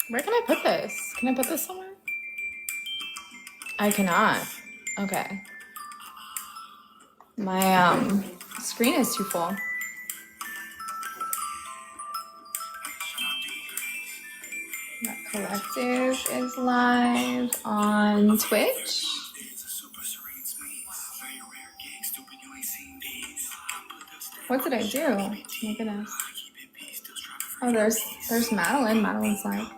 Where can I put this? Can I put this somewhere? I cannot. Okay. My screen is too full. That Collective is live on Twitch. What did I do? Oh my goodness. Oh, there's Madeline. Madeline's live.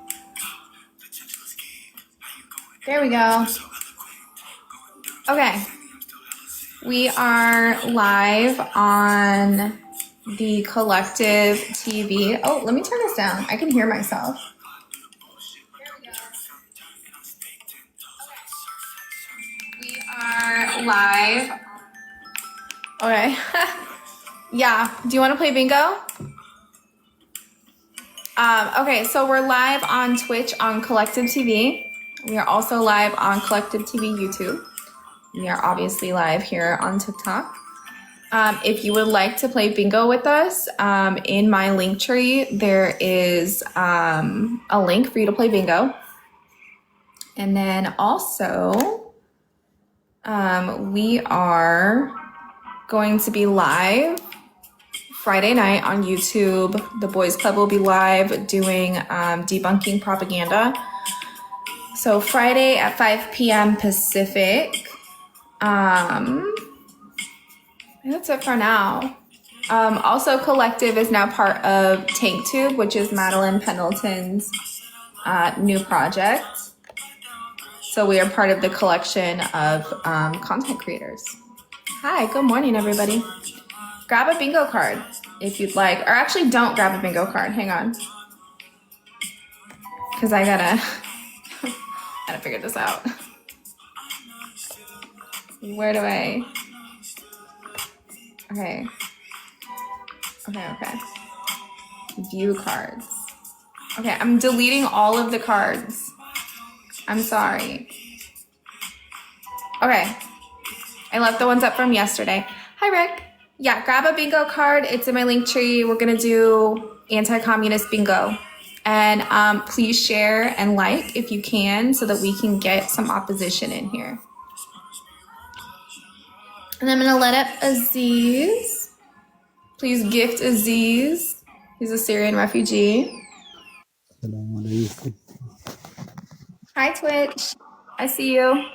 There we go. Okay. We are live on the Collective TV. Oh, let me turn this down. I can hear myself. We are live. Okay. Yeah. Do you want to play bingo? Okay, so we're live on Twitch on Collective TV. We are also live on Collective TV YouTube. We are obviously live here on TikTok. If you would like to play bingo with us, in my link tree, there is a link for you to play bingo. And then also, we are going to be live Friday night on YouTube. The Boys Club will be live doing debunking propaganda. So Friday at 5 p.m. Pacific. That's it for now. Also, Collective is now part of TankTube, which is Madeline Pendleton's new project. So we are part of the collection of content creators. Hi, good morning, everybody. Grab a bingo card if you'd like, or actually don't grab a bingo card. Hang on. Because I gotta figure this out. Where do I? Okay. View cards. Okay, I'm deleting all of the cards. I'm sorry. Okay. I left the ones up from yesterday. Hi, Rick. Yeah, grab a bingo card. It's in my link tree. We're gonna do anti-communist bingo. And please share and like if you can so that we can get some opposition in here. And I'm gonna let up Aziz. Please gift Aziz. He's a Syrian refugee. Hi, Twitch. I see you.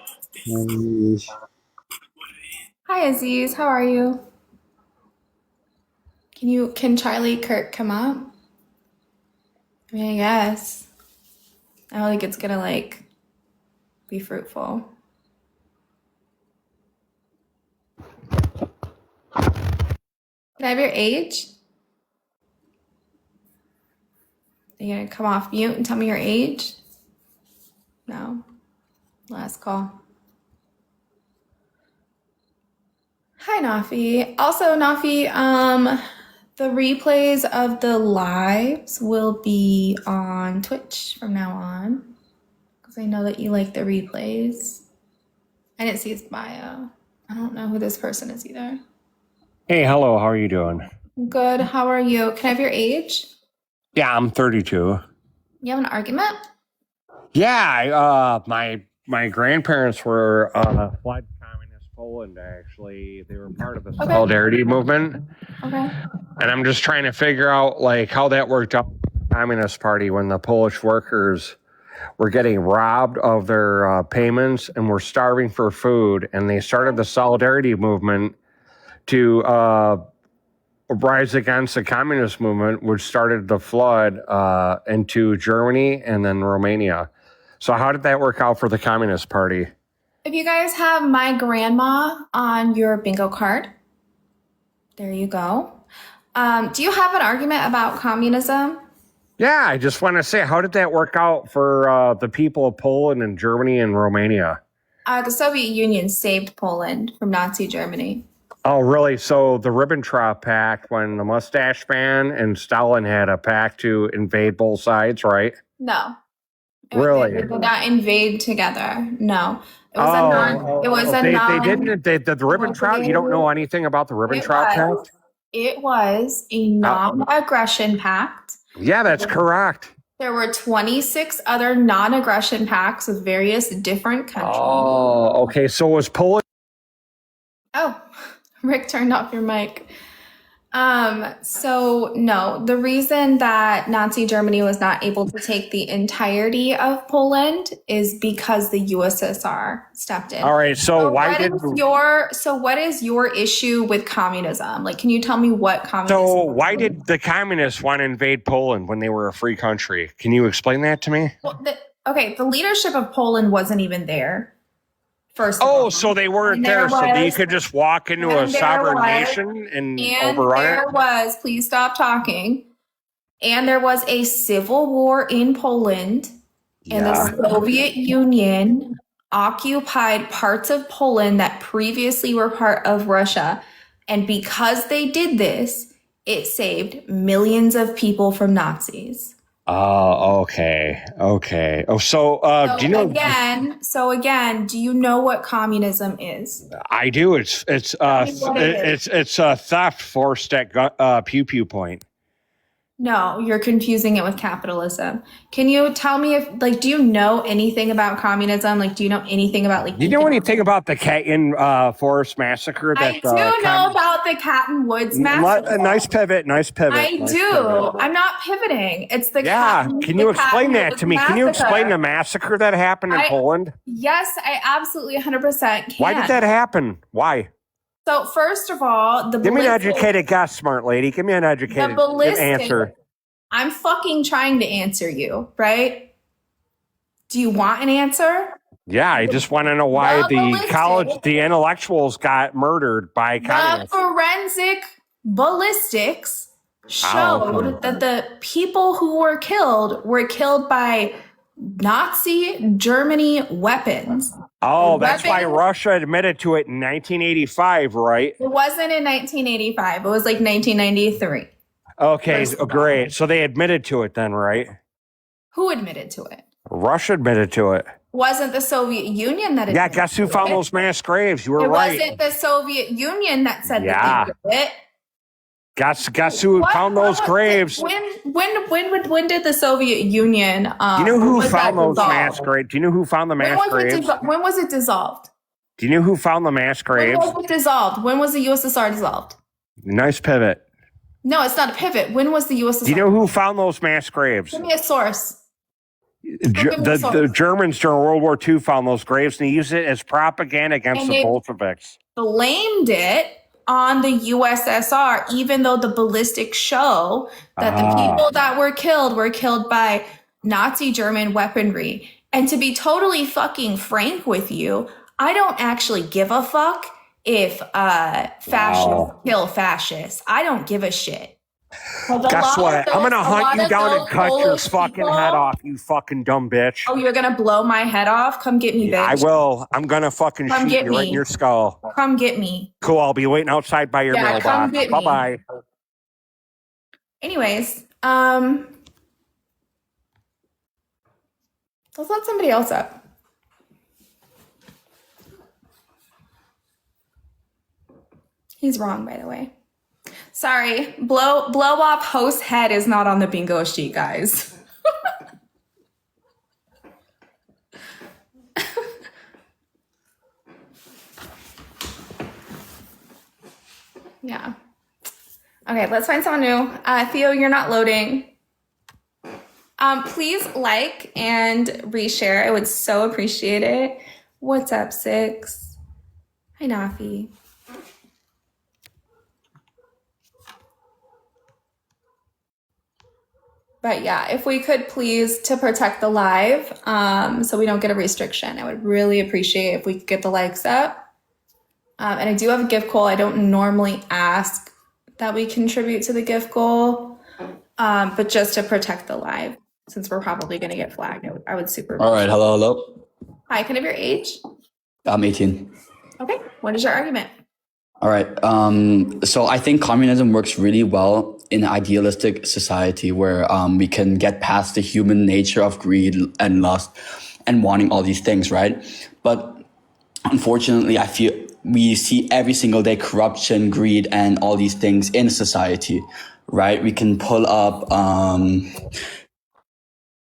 Hi, Aziz. How are you? Can Charlie Kirk come up? I mean, I guess. I don't think it's gonna be fruitful. Can I have your age? Are you gonna come off mute and tell me your age? No. Last call. Hi, Nafi. Also, Nafi, the replays of the lives will be on Twitch from now on. Because I know that you like the replays. I didn't see his bio. I don't know who this person is either. Hey, hello. How are you doing? Good. How are you? Can I have your age? Yeah, I'm 32. You have an argument? Yeah, my grandparents were fled communist Poland. Actually, they were part of the Solidarity movement. Okay. And I'm just trying to figure out how that worked out with the Communist Party when the Polish workers were getting robbed of their payments and were starving for food, and they started the Solidarity movement to rise against the communist movement, which started the flood into Germany and then Romania. So how did that work out for the Communist Party? If you guys have my grandma on your bingo card, there you go. Do you have an argument about communism? Yeah, I just want to say, how did that work out for the people of Poland and Germany and Romania? The Soviet Union saved Poland from Nazi Germany. Oh, really? So the Ribbentrop Pact, when the Mustache Man and Stalin had a pact to invade both sides, right? No. Really? They did not invade together. No. It was the Ribbentrop. You don't know anything about the Ribbentrop Pact? It was a non-aggression pact. Yeah, that's correct. There were 26 other non-aggression pacts with various different countries. Oh, okay. So was Poland? Oh, Rick turned off your mic. So no, the reason that Nazi Germany was not able to take the entirety of Poland is because the USSR stepped in. All right. So why did? What is your issue with communism? Like, can you tell me what communism? So why did the communists want to invade Poland when they were a free country? Can you explain that to me? Well, the leadership of Poland wasn't even there. First of all. Oh, so they weren't there, so you could just walk into a sovereign nation and overrun it? Please stop talking. And there was a civil war in Poland, and the Soviet Union occupied parts of Poland that previously were part of Russia. And because they did this, it saved millions of people from Nazis. Oh, okay. Okay. Oh, so do you know? Again, do you know what communism is? I do. It's theft forced at pew pew point. No, you're confusing it with capitalism. Can you tell me do you know anything about communism? Like, do you know anything about Do you know anything about the Catton Forest massacre? I do know about the Catton Woods massacre. Nice pivot. I do. I'm not pivoting. It's the Can you explain that to me? Can you explain the massacre that happened in Poland? Yes, I absolutely 100% can. Why did that happen? Why? So first of all, give me an educated guess, smart lady. Give me an educated answer. I'm fucking trying to answer you, right? Do you want an answer? Yeah, I just want to know why the intellectuals got murdered by communists. The forensic ballistics showed that the people who were killed by Nazi Germany weapons. Oh, that's why Russia admitted to it in 1985, right? It wasn't in 1985. It was like 1993. Okay, great. So they admitted to it then, right? Who admitted to it? Russia admitted to it. Wasn't the Soviet Union that admitted to it? Yeah, guess who found those mass graves? You were right. It wasn't the Soviet Union that said that they did it. Guess who found those graves? When did the Soviet Union? Do you know who found those mass graves? Do you know who found the mass graves? When was it dissolved? Do you know who found the mass graves? When was it dissolved? When was the USSR dissolved? Nice pivot. No, it's not a pivot. When was the USSR? Do you know who found those mass graves? Give me a source. The Germans during World War II found those graves and they used it as propaganda against the Bolsheviks. Blamed it on the USSR, even though the ballistics show that the people that were killed by Nazi German weaponry. And to be totally fucking frank with you, I don't actually give a fuck if fascists kill fascists. I don't give a shit. Guess what? I'm gonna hunt you down and cut your fucking head off, you fucking dumb bitch. Oh, you're gonna blow my head off? Come get me, bitch. I will. I'm gonna fucking shoot you right in your skull. Come get me. Cool. I'll be waiting outside by your mailbox. Come get me. Bye-bye. Anyways, let's let somebody else up. He's wrong, by the way. Sorry, blow off host head is not on the bingo sheet, guys. Yeah. Okay, let's find someone new. Theo, you're not loading. Please like and reshare. I would so appreciate it. What's up, Six? Hi, Nafi. But yeah, if we could please, to protect the live, so we don't get a restriction, I would really appreciate if we could get the likes up. And I do have a gift goal. I don't normally ask that we contribute to the gift goal, but just to protect the live, since we're probably going to get flagged, I would super. All right. Hello. Hi, can I have your age? I'm 18. Okay. What is your argument? All right. So I think communism works really well in an idealistic society where we can get past the human nature of greed and lust and wanting all these things, right? But unfortunately, I feel we see every single day corruption, greed, and all these things in society, right? We can pull up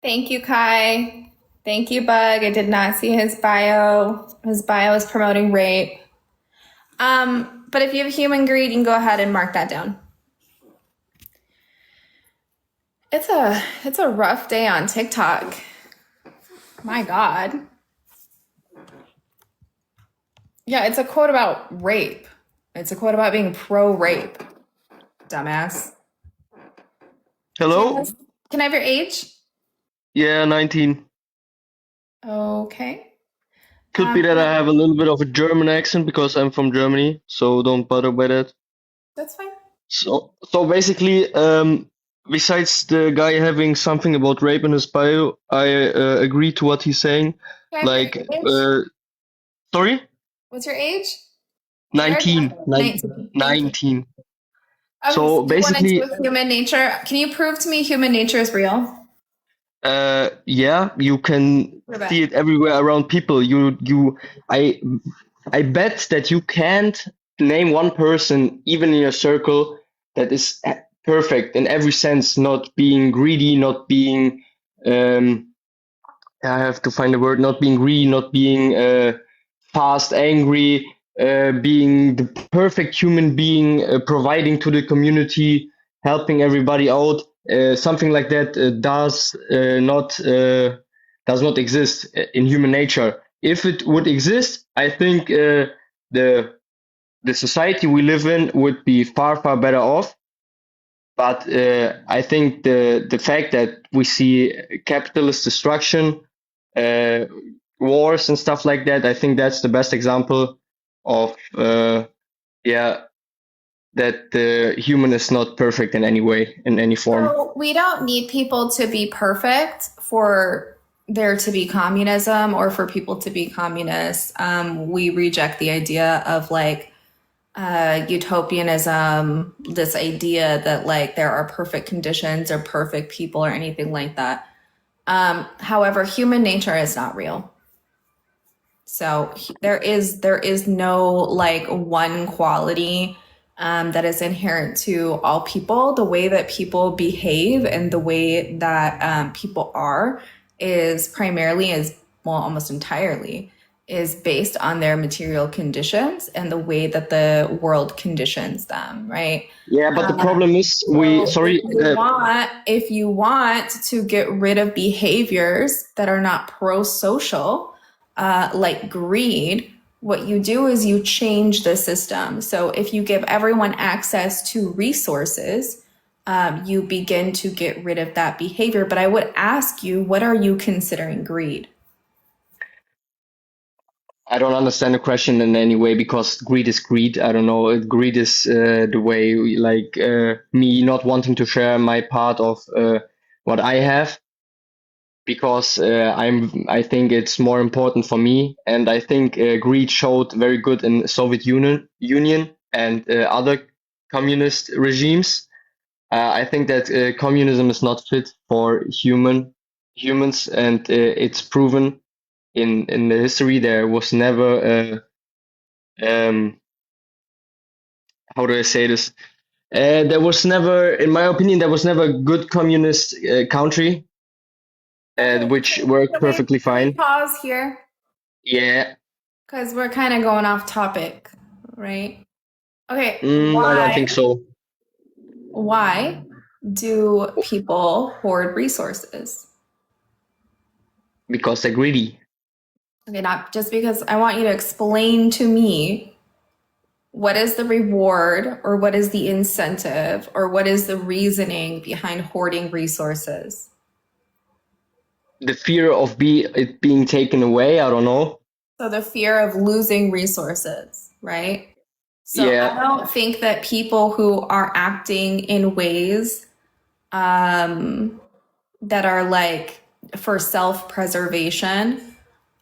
Thank you, Kai. Thank you, Bug. I did not see his bio. His bio is promoting rape. But if you have human greed, you can go ahead and mark that down. It's a rough day on TikTok. My God. Yeah, it's a quote about rape. It's a quote about being pro-rape. Dumbass. Hello? Can I have your age? Yeah, 19. Okay. Could be that I have a little bit of a German accent because I'm from Germany, so don't bother by that. That's fine. So basically, besides the guy having something about rape in his bio, I agree to what he's saying. Can I have Like, your age? sorry? What's your age? 19. 19. 19. Okay, So do you want to basically, do human nature? Can you prove to me human nature is real? yeah, you can Prove it. see it everywhere around people. I bet that you can't name one person, even in your circle, that is perfect in every sense, not being greedy, not being, I have to find a word, not being greedy, not being fast, angry, being the perfect human being, providing to the community, helping everybody out. Something like that does not exist in human nature. If it would exist, I think the society we live in would be far better off. But I think the fact that we see capitalist destruction, wars and stuff like that, I think that's the best example of that the human is not perfect in any way, in any form. So we don't need people to be perfect for there to be communism or for people to be communists. We reject the idea of like utopianism, this idea that like there are perfect conditions or perfect people or anything like that. However, human nature is not real. So there is no like one quality that is inherent to all people. The way that people behave and the way that people are is primarily, almost entirely, is based on their material conditions and the way that the world conditions them, right? Yeah, but the problem is If you want to get rid of behaviors that are not pro-social, like greed, what you do is you change the system. So if you give everyone access to resources, you begin to get rid of that behavior. But I would ask you, what are you considering greed? I don't understand the question in any way because greed is greed. I don't know. Greed is the way, like me not wanting to share my part of what I have, because I think it's more important for me, and I think greed showed very good in Soviet Union and other communist regimes. I think that communism is not fit for humans, and it's proven in the history. There was never how do I say this? There was never, in my opinion, there was never a good communist country which worked perfectly fine. Pause here. Yeah. Because we're kind of going off topic, right? Okay. I don't think so. Why do people hoard resources? Because they're greedy. Okay, not just because. I want you to explain to me what is the reward or what is the incentive or what is the reasoning behind hoarding resources? The fear of it being taken away, I don't know. So the fear of losing resources, right? So Yeah. I don't think that people who are acting in ways that are like for self-preservation,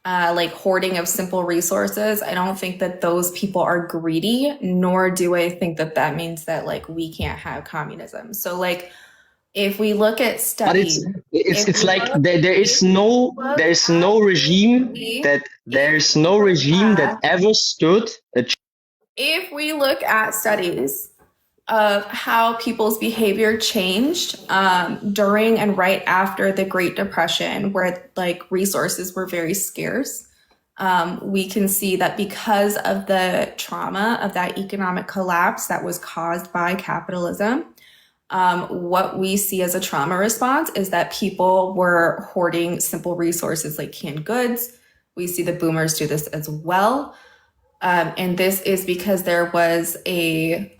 like hoarding of simple resources, I don't think that those people are greedy, nor do I think that that means that like we can't have communism. So like if we look at studies, but it's like there's no regime that ever stood a if we look at studies of how people's behavior changed during and right after the Great Depression, where like resources were very scarce. We can see that because of the trauma of that economic collapse that was caused by capitalism, what we see as a trauma response is that people were hoarding simple resources like canned goods. We see the boomers do this as well. And this is because there was a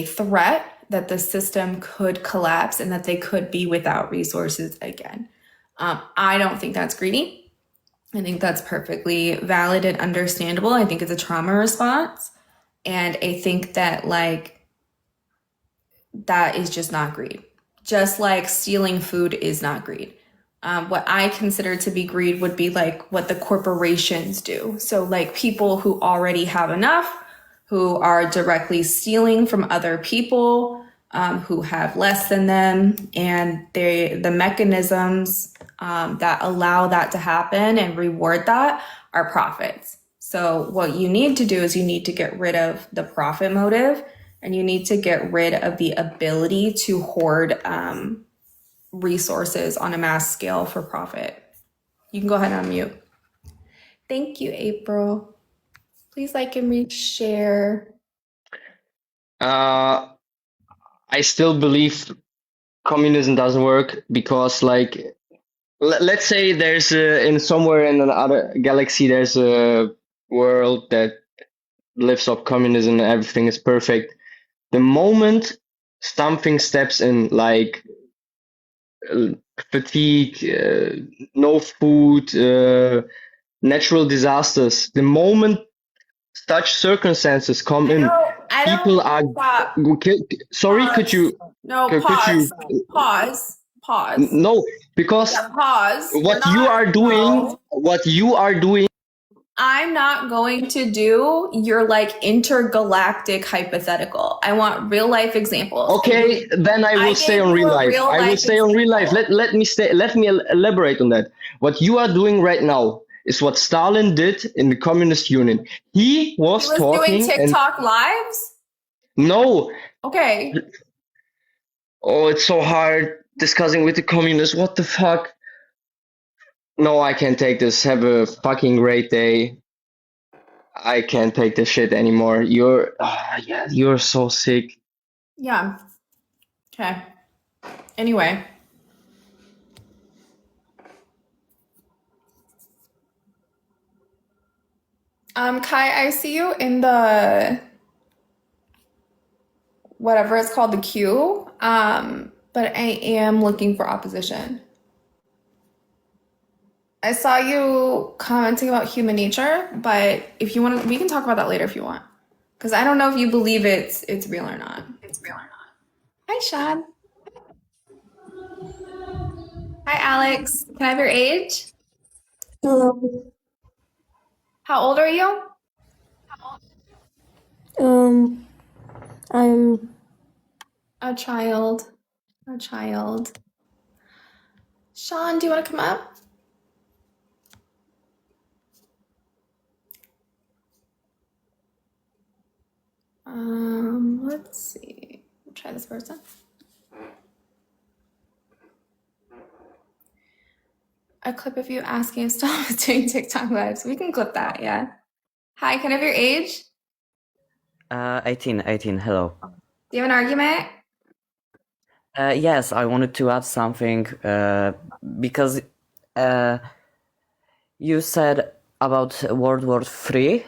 threat that the system could collapse and that they could be without resources again. I don't think that's greedy. I think that's perfectly valid and understandable. I think it's a trauma response. And I think that like that is just not greed. Just like stealing food is not greed. What I consider to be greed would be like what the corporations do. So like people who already have enough, who are directly stealing from other people, who have less than them, and the mechanisms that allow that to happen and reward that are profits. So what you need to do is you need to get rid of the profit motive, and you need to get rid of the ability to hoard resources on a mass scale for profit. You can go ahead and unmute. Thank you, April. Please like and share. I still believe communism doesn't work because, like, let's say there's in somewhere in another galaxy there's a world that lives off communism and everything is perfect. The moment something steps in, like fatigue, no food, natural disasters, the moment such circumstances come in, people are. Sorry, could you? No, could pause. you? Pause. No, because Yeah, pause. what you are doing. I'm not going to do your like intergalactic hypothetical. I want real life examples. Okay, then I will stay on real life. I will stay on real life. Let me elaborate on that. What you are doing right now is what Stalin did in the Communist Union. He was talking doing TikTok lives? No. Okay. Oh, it's so hard discussing with the communists. What the fuck? No, I can't take this. Have a fucking great day. I can't take this shit anymore. You're so sick. Yeah. Okay. Anyway. Kai, I see you in the whatever it's called, the queue. But I am looking for opposition. I saw you commenting about human nature, but if you want to, we can talk about that later if you want. Because I don't know if you believe it's real or not. Hi, Sean. Hi, Alex. Can I have your age? Hello. How old are you? I'm A child. Sean, do you want to come up? Let's see. We'll try this person. A clip of you asking if Stella was doing TikTok lives. We can clip that, yeah. Hi, can I have your age? 18, hello. Do you have an argument? Yes, I wanted to add something because you said about World War III.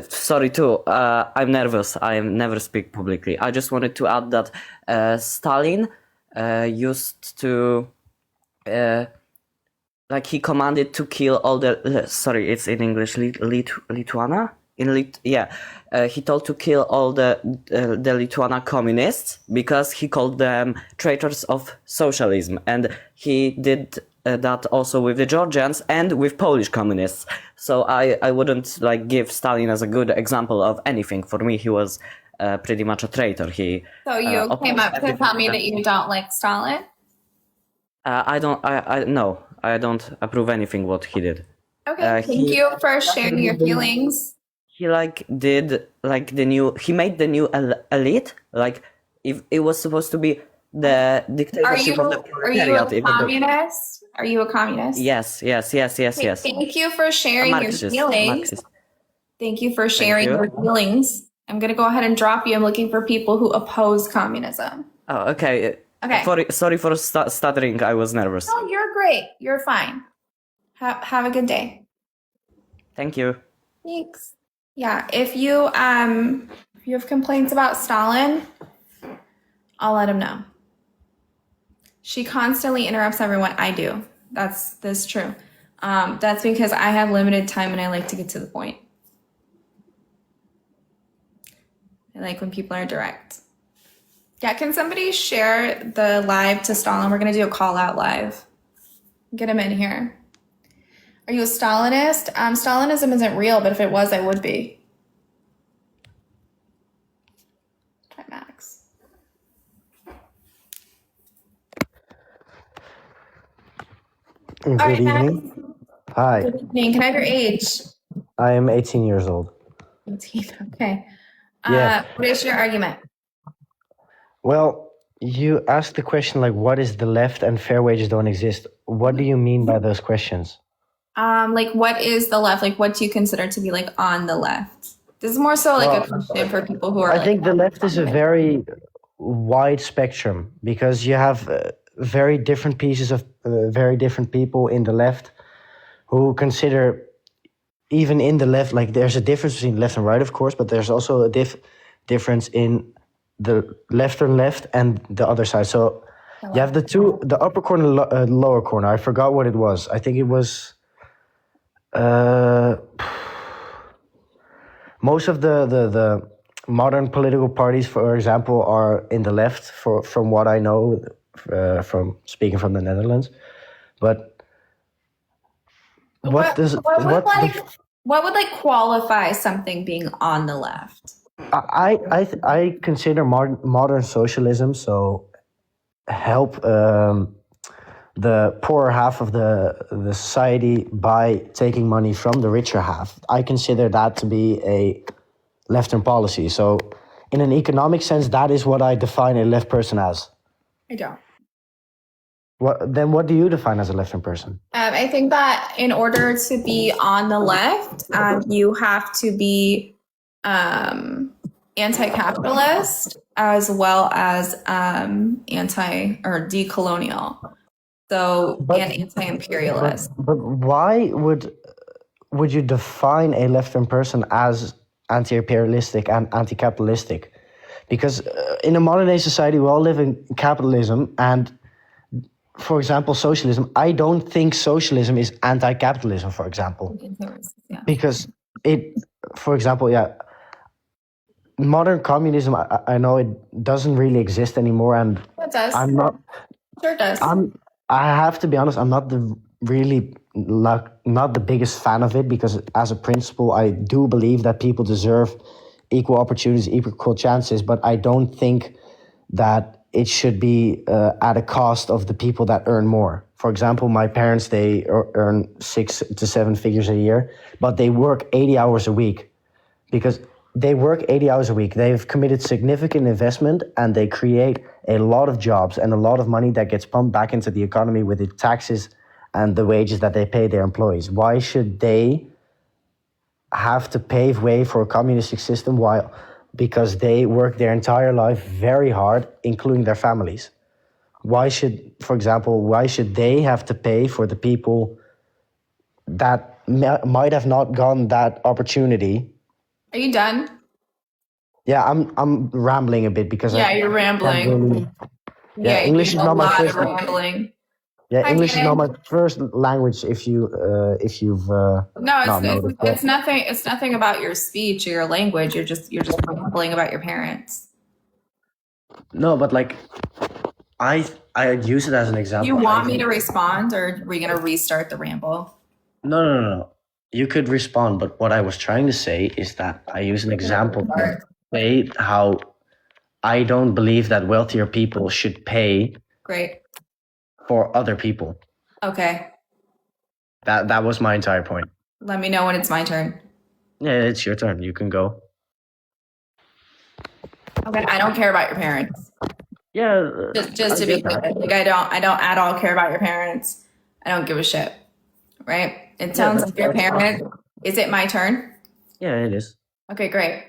Sorry too, I'm nervous. I never speak publicly. I just wanted to add that Stalin used to like he commanded to kill all the sorry, it's in English, Lithuania? He told to kill all the Lithuania communists because he called them traitors of socialism, and he did that also with the Georgians and with Polish communists. So I wouldn't like give Stalin as a good example of anything. For me, he was pretty much a traitor. So you came up to tell me that you don't like Stalin? I don't approve anything what he did. Okay, thank you for sharing your feelings. he like did like he made the new elite, like if it was supposed to be the Are dictatorship you of the are you proletariat, a even though communist? Are you a communist? yes, Okay, yes. thank you for A sharing your Marxist, feelings. Marxist. Thank you for Thank sharing you. your feelings. I'm gonna go ahead and drop you. I'm looking for people who oppose communism. Oh, okay. Okay. Sorry for stuttering. I was nervous. No, you're great. You're fine. Have a good day. Thank you. Thanks. Yeah, if you have complaints about Stalin, I'll let him know. She constantly interrupts everyone. I do. That's true. That's because I have limited time and I like to get to the point. I like when people are direct. Yeah, can somebody share the live to Stalin? We're gonna do a call out live. Get him in here. Are you a Stalinist? Stalinism isn't real, but if it was, I would be. Try Max. Good All right, Max. evening. Hi, Good evening. Can I have your age? I am 18 years old. 18. Okay. Yeah. What is your argument? Well, you asked the question like, what is the left and fair wages don't exist? What do you mean by those questions? Like, what is the left? Like, what do you consider to be like on the left? This is more so like a question for people who are. I like, think the left is a very wide spectrum because you have very different pieces of very different people in the left who consider, even in the left, like there's a difference between left and right, of course, but there's also a difference in the left and the other side. So you have the upper corner, lower corner. I forgot what it was. I think it was most of the modern political parties, for example, are in the left. From what I know, from speaking from the Netherlands, but what would like qualify something being on the left? I consider modern socialism, so help the poorer half of the society by taking money from the richer half. I consider that to be a left-term policy. So in an economic sense, that is what I define a left person as. I don't. What do you define as a left-term person? I think that in order to be on the left, you have to be anti-capitalist as well as anti or decolonial. So and anti-imperialist. But why would you define a left-term person as anti-imperialistic and anti-capitalistic? Because in a modern day society, we all live in capitalism, and for example, socialism. I don't think socialism is anti-capitalism, for example, Yeah. because for example, modern communism. I know it doesn't really exist anymore, and It does. I'm not. Sure does. I have to be honest. I'm not not the biggest fan of it, because as a principle, I do believe that people deserve equal opportunities, equal chances, but I don't think that it should be at a cost of the people that earn more. For example, my parents, they earn 6 to 7 figures a year, but they work 80 hours a week. Because they work 80 hours a week, they've committed significant investment, and they create a lot of jobs and a lot of money that gets pumped back into the economy with the taxes and the wages that they pay their employees. Why should they have to pave way for a communistic system because they work their entire life very hard, including their families? Why should they have to pay for the people that might have not gotten that opportunity? Are you done? Yeah, I'm rambling a bit because You're rambling. English is not my first. Rambling. Yeah, Hi, English is Jane. not my first language. If you've It's nothing. It's nothing about your speech or your language. You're just rambling about your parents. No, but like I use it as an example. You want me to respond, or are we gonna restart the ramble? No. You could respond, but what I was trying to say is that I use an example to say how I don't believe that wealthier people should pay Great. for other people. Okay. That was my entire point. Let me know when it's my turn. Yeah, it's your turn. You can go. Okay, I don't care about your parents. Yeah, Just to be clear, like I don't at all care about your parents. I don't give a shit. Right? It sounds like your parents. Is it my turn? yeah, it is. Okay, great.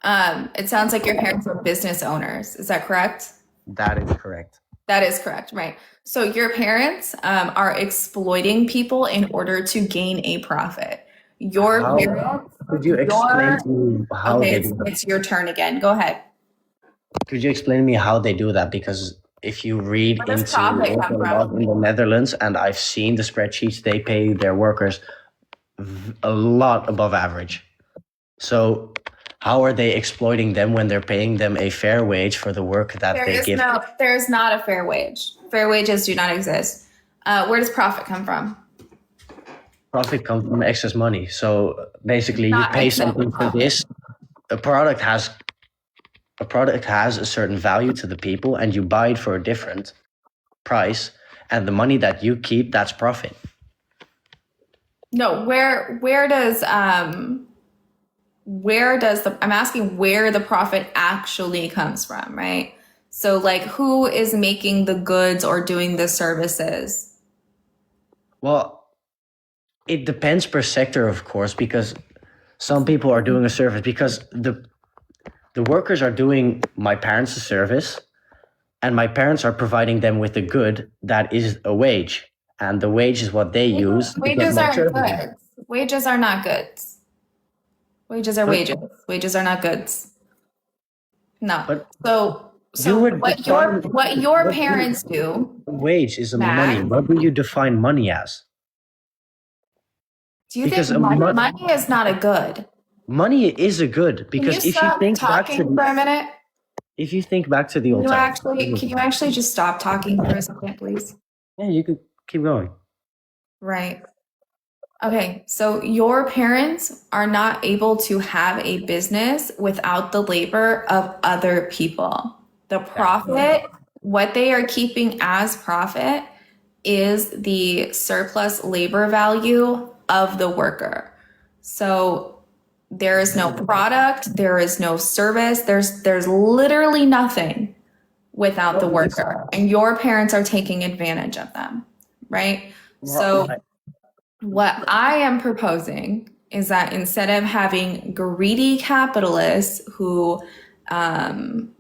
It sounds like your parents are business owners. Is that correct? That is correct. That is correct, right? So your parents are exploiting people in order to gain a profit. Your How- parents. Could you explain to me how Okay, they it's, do that? it's your turn again. Go ahead. Could you explain to me how they do that? Because if you read Where does into profit come labor from? law in the Netherlands, and I've seen the spreadsheets, they pay their workers a lot above average. So how are they exploiting them when they're paying them a fair wage for the work that they give? There's not a fair wage. Fair wages do not exist. Where does profit come from? Profit comes from excess money. So basically, you Not pay excess something for profit. this. A product has a certain value to the people, and you buy it for a different price. And the money that you keep, that's profit. No, where does I'm asking where the profit actually comes from, right? So like who is making the goods or doing the services? Well, it depends per sector, of course, because some people are doing a service because the workers are doing my parents a service, and my parents are providing them with a good that is a wage, and the wage is what they use. to get Wages more aren't service. goods. Wages are not goods. Wages are But- wages. Wages are not goods. No. But So you would what your parents do, wage is a Matt? money. What do you define money as? do you Because think money is not a good? Money is a good because Can you if you stop think back talking to for a minute? if you think back to the old times, Can you actually just stop talking for a second, please? yeah, you can keep going. Right. Okay, so your parents are not able to have a business without the labor of other people. The profit, what they are keeping as profit, is the surplus labor value of the worker. So there is no product, there is no service, there's literally nothing without the worker. And your parents are taking advantage of them, right? So what I am proposing is that instead of having greedy capitalists who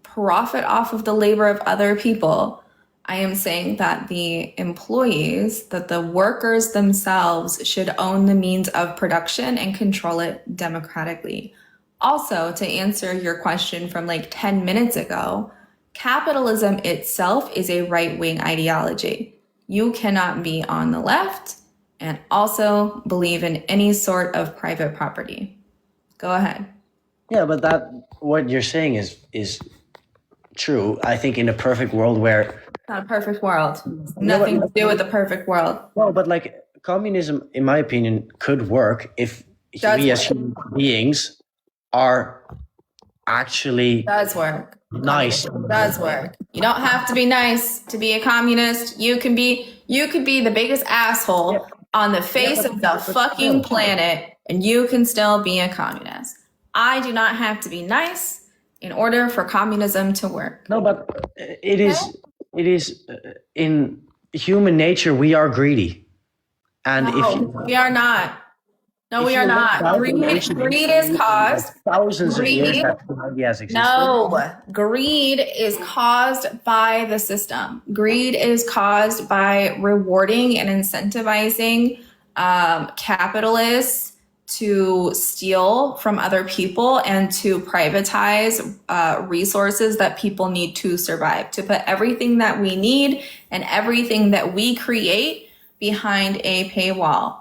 profit off of the labor of other people, I am saying that the employees, that the workers themselves should own the means of production and control it democratically. Also, to answer your question from like 10 minutes ago, capitalism itself is a right-wing ideology. You cannot be on the left and also believe in any sort of private property. Go ahead. Yeah, but that what you're saying is true. I think in a perfect world where Not a perfect world. Nothing to do with the perfect world. well, but like communism, in my opinion, could work if Does we as work. human beings are actually Does work. nice. Does work. You don't have to be nice to be a communist. You could be the biggest asshole on the face of the fucking planet, and you can still be a communist. I do not have to be nice in order for communism to work. No, but it is in human nature we are greedy, and No, we are not. No, if we you are look not. back Greed, in ancient greed history, is caused. thousands of years greed- that humanity has existed. No, greed is caused by the system. Greed is caused by rewarding and incentivizing capitalists to steal from other people and to privatize resources that people need to survive, to put everything that we need and everything that we create behind a paywall.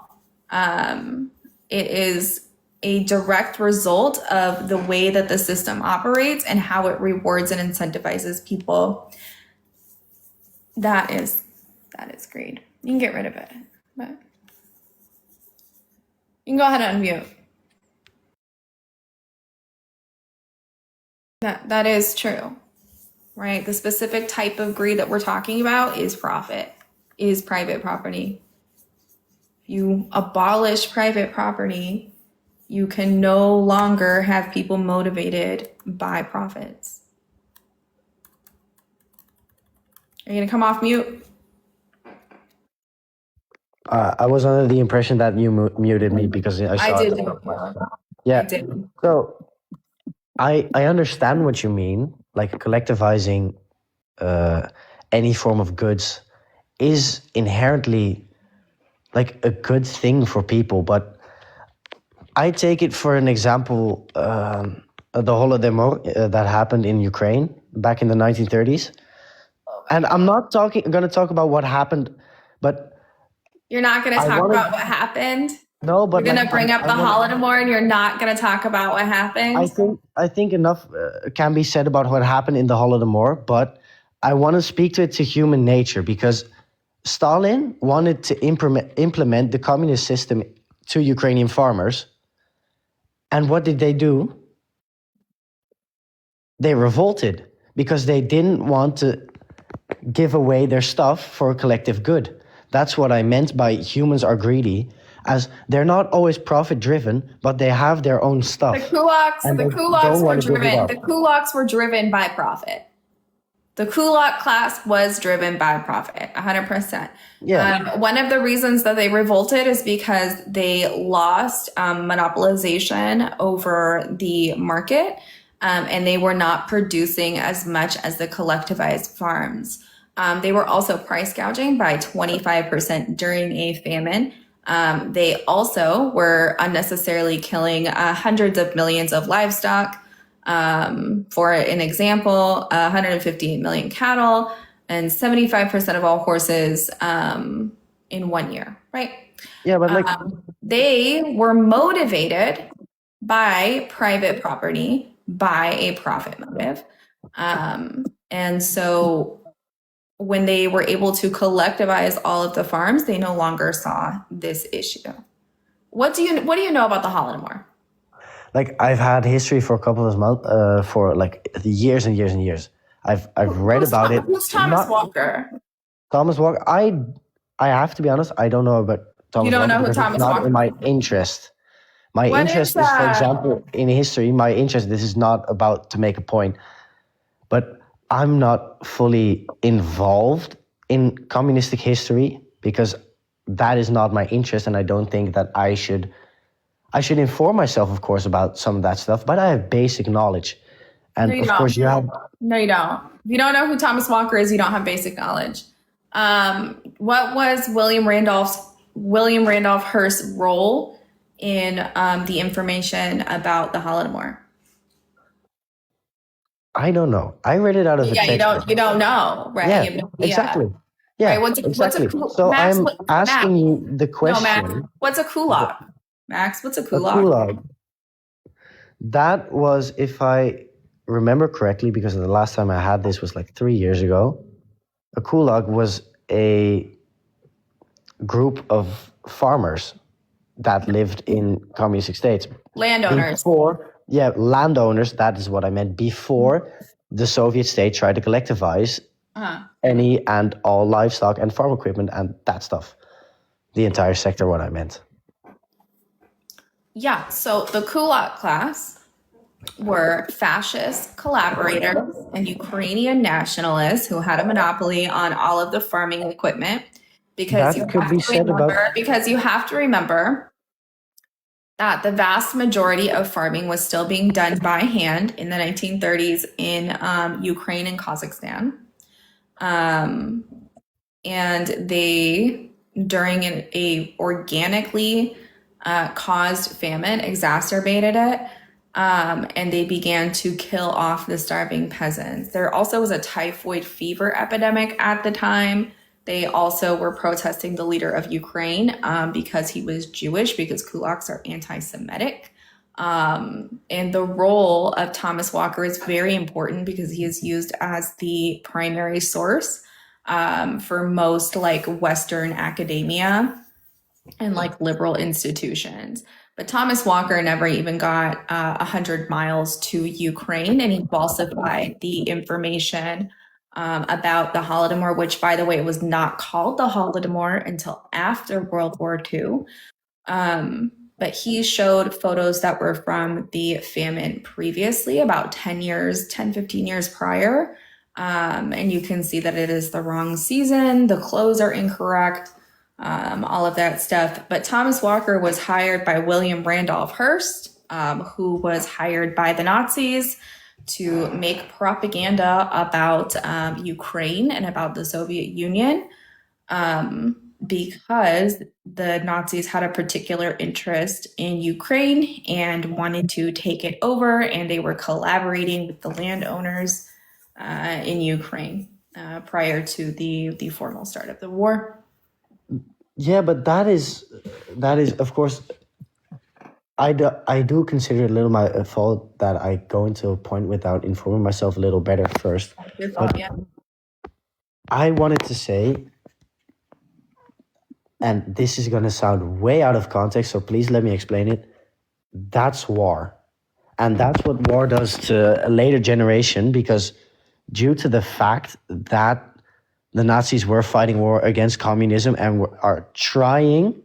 It is a direct result of the way that the system operates and how it rewards and incentivizes people. That is greed. You can get rid of it, but you can go ahead and unmute. That is true, right? The specific type of greed that we're talking about is profit, is private property. You abolish private property, You can no longer have people motivated by profits. Are you gonna come off mute? I was under the impression that you muted me because I saw I did. it. I Yeah. did. So I understand what you mean. Like collectivizing any form of goods is inherently like a good thing for people, but I take it for an example, the Holodomor that happened in Ukraine back in the 1930s. And I'm not going to talk about what happened, but You're not gonna I talk wanted- about what happened. no, but You're gonna like, bring up the Holodomor, and you're not gonna talk about what happened. I think enough can be said about what happened in the Holodomor, but I want to speak to it to human nature because Stalin wanted to implement the communist system to Ukrainian farmers. And what did they do? They revolted because they didn't want to give away their stuff for a collective good. That's what I meant by humans are greedy, as they're not always profit driven, but they have their own stuff. The kulaks And they were don't wanna give it driven. up. The kulaks were driven by profit. The kulak class was driven by profit, 100%. Yeah. One of the reasons that they revolted is because they lost monopolization over the market, and they were not producing as much as the collectivized farms. They were also price gouging by 25% during a famine. They also were unnecessarily killing hundreds of millions of livestock. For an example, 158 million cattle and 75% of all horses in 1 year, right? Yeah, but like They were motivated by private property, by a profit motive. And so when they were able to collectivize all of the farms, they no longer saw this issue. What do you know about the Holodomor? like I've had history for a couple of months, for like years and years and years. I've read about it. Who's Thomas Not- Walker? Thomas Walker. I have to be honest. I don't know about Thomas. You don't Walker know who because Thomas it's not Walker in my interest. My What interest is is, for that? example, in history. My interest. This is not about to make a point, but I'm not fully involved in communistic history because that is not my interest, and I don't think that I should inform myself, of course, about some of that stuff, but I have basic knowledge. And No, you of don't. course, you have. No, you don't. If you don't know who Thomas Walker is, you don't have basic knowledge. What was William Randolph Hearst's role in the information about the Holodomor? I don't know. I read it out of the Yeah, text. you don't know, right? Yeah, You have no idea. exactly. Yeah, Right, what's a exactly. cool- So Max, I'm what- asking Max. you the No, question. Max, what's a kulak? Max, what's a A kulak? kulak. That was, if I remember correctly, because the last time I had this was like 3 years ago. A kulak was a group of farmers that lived in communistic states. Landowners. Landowners. That is what I meant. Before the Soviet state tried to collectivize Uh-huh. any and all livestock and farm equipment and that stuff. The entire sector, what I meant. Yeah, so the kulak class were fascist collaborators and Ukrainian nationalists who had a monopoly on all of the farming equipment. Because That could be said about- because you have to remember that the vast majority of farming was still being done by hand in the 1930s in Ukraine and Kazakhstan. And they, during a organically caused famine, exacerbated it, and they began to kill off the starving peasants. There also was a typhoid fever epidemic at the time. They also were protesting the leader of Ukraine because he was Jewish, because kulaks are anti-Semitic. And the role of Thomas Walker is very important because he is used as the primary source for most like Western academia and like liberal institutions. But Thomas Walker never even got 100 miles to Ukraine, and he falsified the information about the Holodomor, which, by the way, it was not called the Holodomor until after World War II. But but he showed photos that were from the famine previously, about 10 years, 10, 15 years prior. And you can see that it is the wrong season, the clothes are incorrect, all of that stuff. But Thomas Walker was hired by William Randolph Hearst, who was hired by the Nazis to make propaganda about Ukraine and about the Soviet Union, because the Nazis had a particular interest in Ukraine and wanted to take it over, and they were collaborating with the landowners in Ukraine prior to the formal start of the war. Yeah, but that is of course. I do consider it a little my fault that I go into a point without informing myself a little better first. Your fault, yeah. I wanted to say, and this is going to sound way out of context, so please let me explain it. That's war. And that's what war does to a later generation, because due to the fact that the Nazis were fighting war against communism and were trying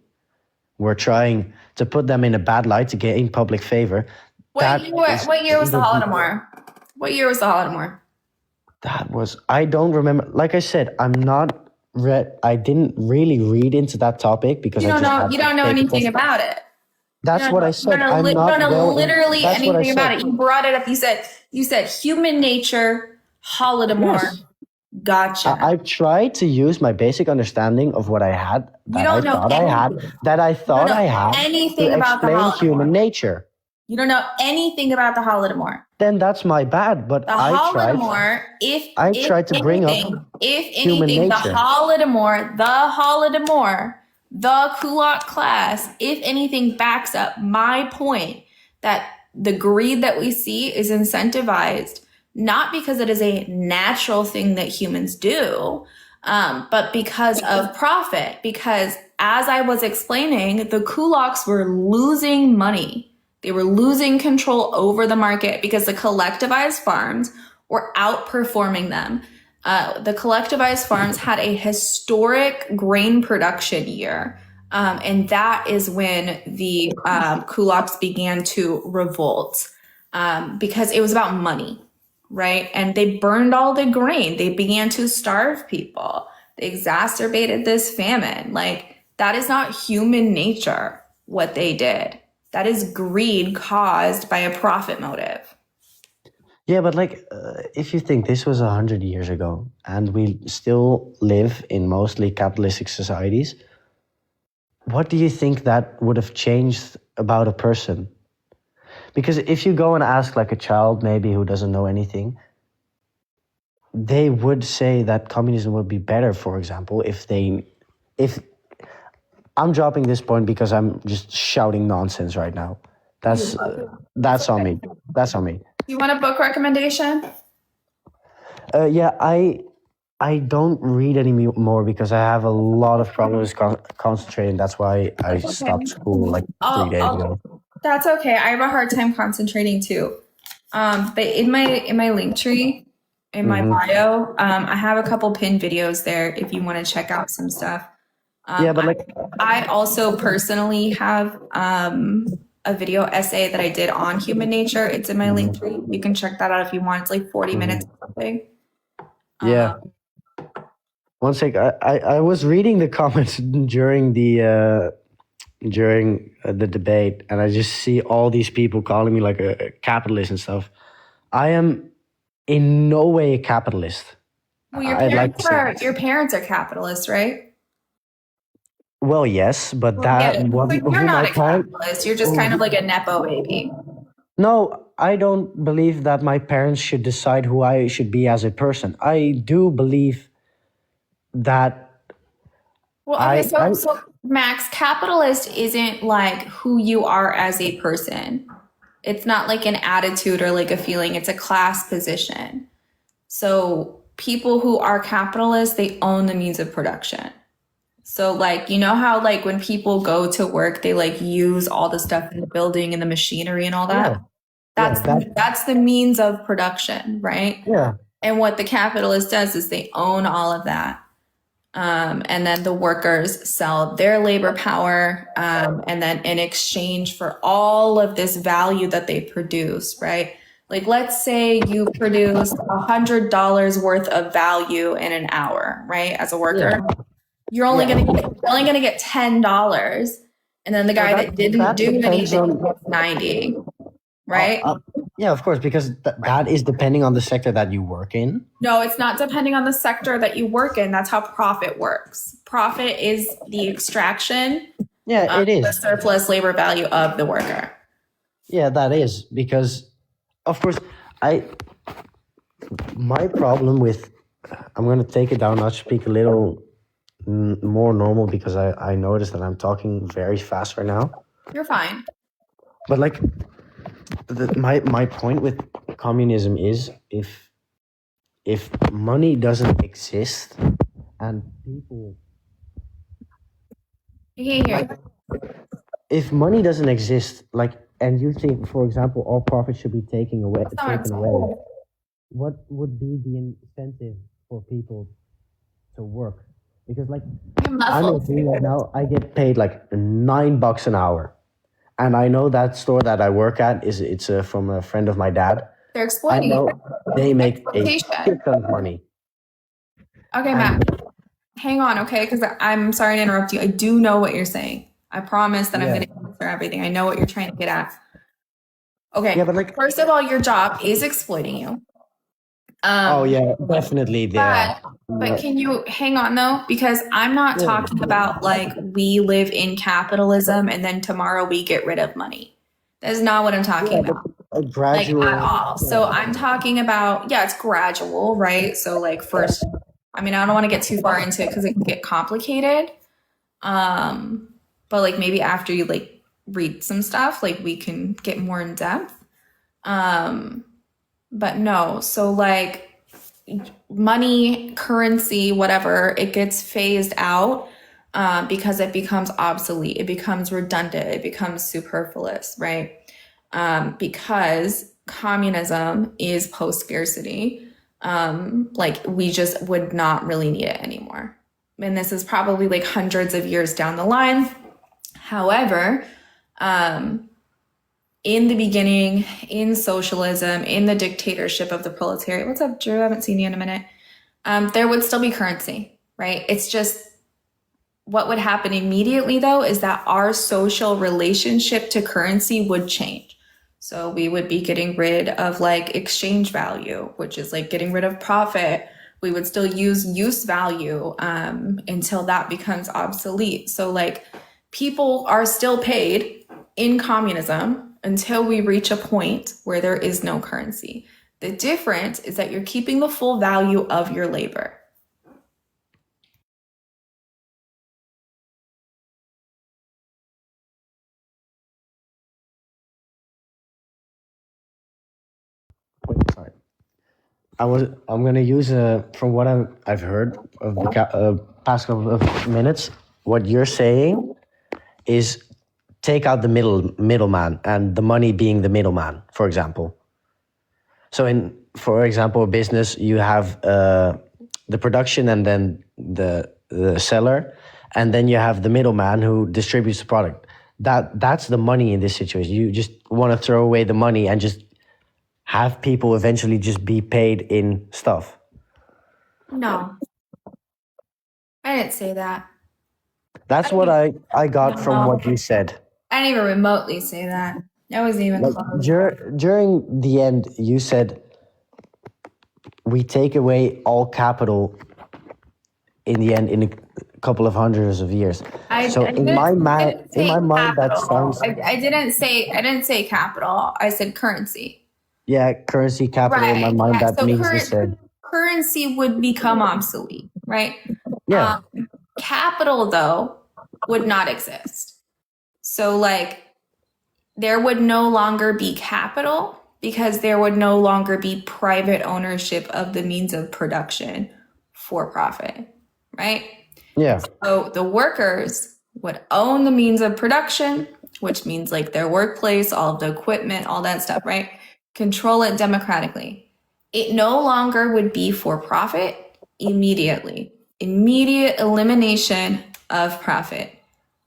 to put them in a bad light to gain public favor. What year was the Holodomor? What year was the Holodomor? That was, I don't remember. Like I said, I didn't really read into that topic because You don't know anything about it. That's what I said. You don't know literally anything about it. You brought it up. You said human nature, Holodomor. Yes. Gotcha. I tried to use my basic understanding of what I had, You don't know anything to about the explain Holodomor. human nature. You don't know anything about the Holodomor. Then that's my bad. But The I tried. Holodomor, I tried to bring up human nature. the Holodomor, the Kulak class, if anything, backs up my point that the greed that we see is incentivized not because it is a natural thing that humans do, but because of profit. Because as I was explaining, the kulaks were losing money. They were losing control over the market because the collectivized farms were outperforming them. The collectivized farms had a historic grain production year. And that is when the kulaks began to revolt, because it was about money. Right? And they burned all the grain. They began to starve people. They exacerbated this famine. Like, that is not human nature, what they did. That is greed caused by a profit motive. Yeah, but if you think this was 100 years ago and we still live in mostly capitalistic societies, what do you think that would have changed about a person? Because if you go and ask a child maybe who doesn't know anything, they would say that communism would be better, for example, if I'm dropping this point because I'm just shouting nonsense right now. That's on me. That's on me. You want a book recommendation? Yeah, I don't read anymore because I have a lot of problems concentrating. That's why I stopped school 3 days ago. That's okay. I have a hard time concentrating too. But in my link tree, in my bio, I have a couple pinned videos there if you want to check out some stuff. Yeah, but I also personally have a video essay that I did on human nature. It's in my link tree. You can check that out if you want. It's like 40 minutes or something. Yeah. One sec. I was reading the comments during the debate, and I just see all these people calling me a capitalist and stuff. I am in no way a capitalist. Well, your parents are capitalists, right? Well, yes, but you're not a capitalist. You're just kind of like a nepo baby. No, I don't believe that my parents should decide who I should be as a person. I do believe that. Well, okay, so Max, capitalist isn't like who you are as a person. It's not like an attitude or like a feeling. It's a class position. So people who are capitalists, they own the means of production. So you know how when people go to work, they use all the stuff in the building and the machinery and all that? Yeah. That's the means of production, right? Yeah. And what the capitalist does is they own all of that. And then the workers sell their labor power. And then in exchange for all of this value that they produce, right? Like, let's say you produce $100 worth of value in an hour, right? As a worker, you're only gonna get $10. And then the guy that didn't do anything gets 90, right? Yeah, of course, because that is depending on the sector that you work in. No, it's not depending on the sector that you work in. That's how profit works. Profit is the extraction Yeah, of it is. the surplus labor value of the worker. Yeah, that is because, of course, my problem with, I'm going to take it down, not speak a little more normal because I noticed that I'm talking very fast right now. You're fine. But like, my point with communism is if money doesn't exist and people, I can't hear you. if money doesn't exist, like, and you think, for example, all profits should be taken away, That's not what I'm taken away, what would be the incentive for people to work? Because like, You're I'm in muffled. Korea right now, I get paid like $9 an hour. And I know that store that I work at it's from a friend of my dad. They're I exploiting know you. they make a Exploitation. shit ton of money. Okay, Matt. Hang on, okay? Because I'm sorry to interrupt you. I do know what you're saying. I promise that I'm Yeah. going to answer everything. I know what you're trying to get at. Okay. Yeah, but like, First of all, your job is exploiting you. oh yeah, definitely there. But can you hang on though? Because I'm not talking about like we live in capitalism and then tomorrow we get rid of money. That's not what I'm talking about. A gradual. Like at all. So I'm talking about, yeah, it's gradual, right? So like first, I mean, I don't want to get too far into it because it can get complicated. But like maybe after you like read some stuff, like we can get more in depth. But no, so like money, currency, whatever, it gets phased out because it becomes obsolete, it becomes redundant, it becomes superfluous, right? Because communism is post-scarcity, like we just would not really need it anymore. And this is probably like hundreds of years down the line. However, in the beginning, in socialism, in the dictatorship of the proletariat, what's up, Drew? I haven't seen you in a minute. There would still be currency, right? It's just what would happen immediately, though, is that our social relationship to currency would change. So we would be getting rid of like exchange value, which is like getting rid of profit. We would still use use value until that becomes obsolete. So like people are still paid in communism until we reach a point where there is no currency. The difference is that you're keeping the full value of your labor. Wait, sorry. I'm gonna use from what I've heard of the past couple of minutes. What you're saying is take out the middleman and the money being the middleman, for example. So for example, a business, you have the production and then the seller, and then you have the middleman who distributes the product. That's the money in this situation. You just want to throw away the money and just have people eventually just be paid in stuff. No, I didn't say that. That's what I got from what you said. I didn't even remotely say that. That wasn't even Like, close. during the end, you said we take away all capital in the end in a couple of hundreds of years. So in my mind, that sounds I didn't say capital. I said currency. yeah, currency capital in my mind. yeah. That So means the same. currency would become obsolete, right? Yeah, Capital though would not exist. So like there would no longer be capital because there would no longer be private ownership of the means of production for profit, right? yeah, So the workers would own the means of production, which means like their workplace, all of the equipment, all that stuff, right? Control it democratically. It no longer would be for profit immediately. immediate elimination of profit.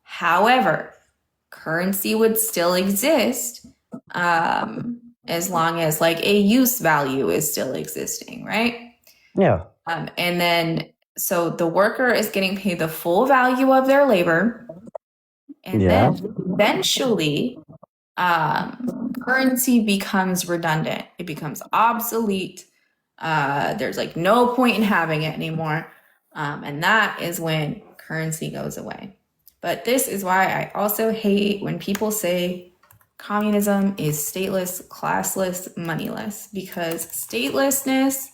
However, currency would still exist as long as like a use value is still existing, right? Yeah. And then, so the worker is getting paid the full value of their labor. And Yeah. then eventually, currency becomes redundant. It becomes obsolete. There's like no point in having it anymore. And that is when currency goes away. But this is why I also hate when people say communism is stateless, classless, moneyless, because statelessness,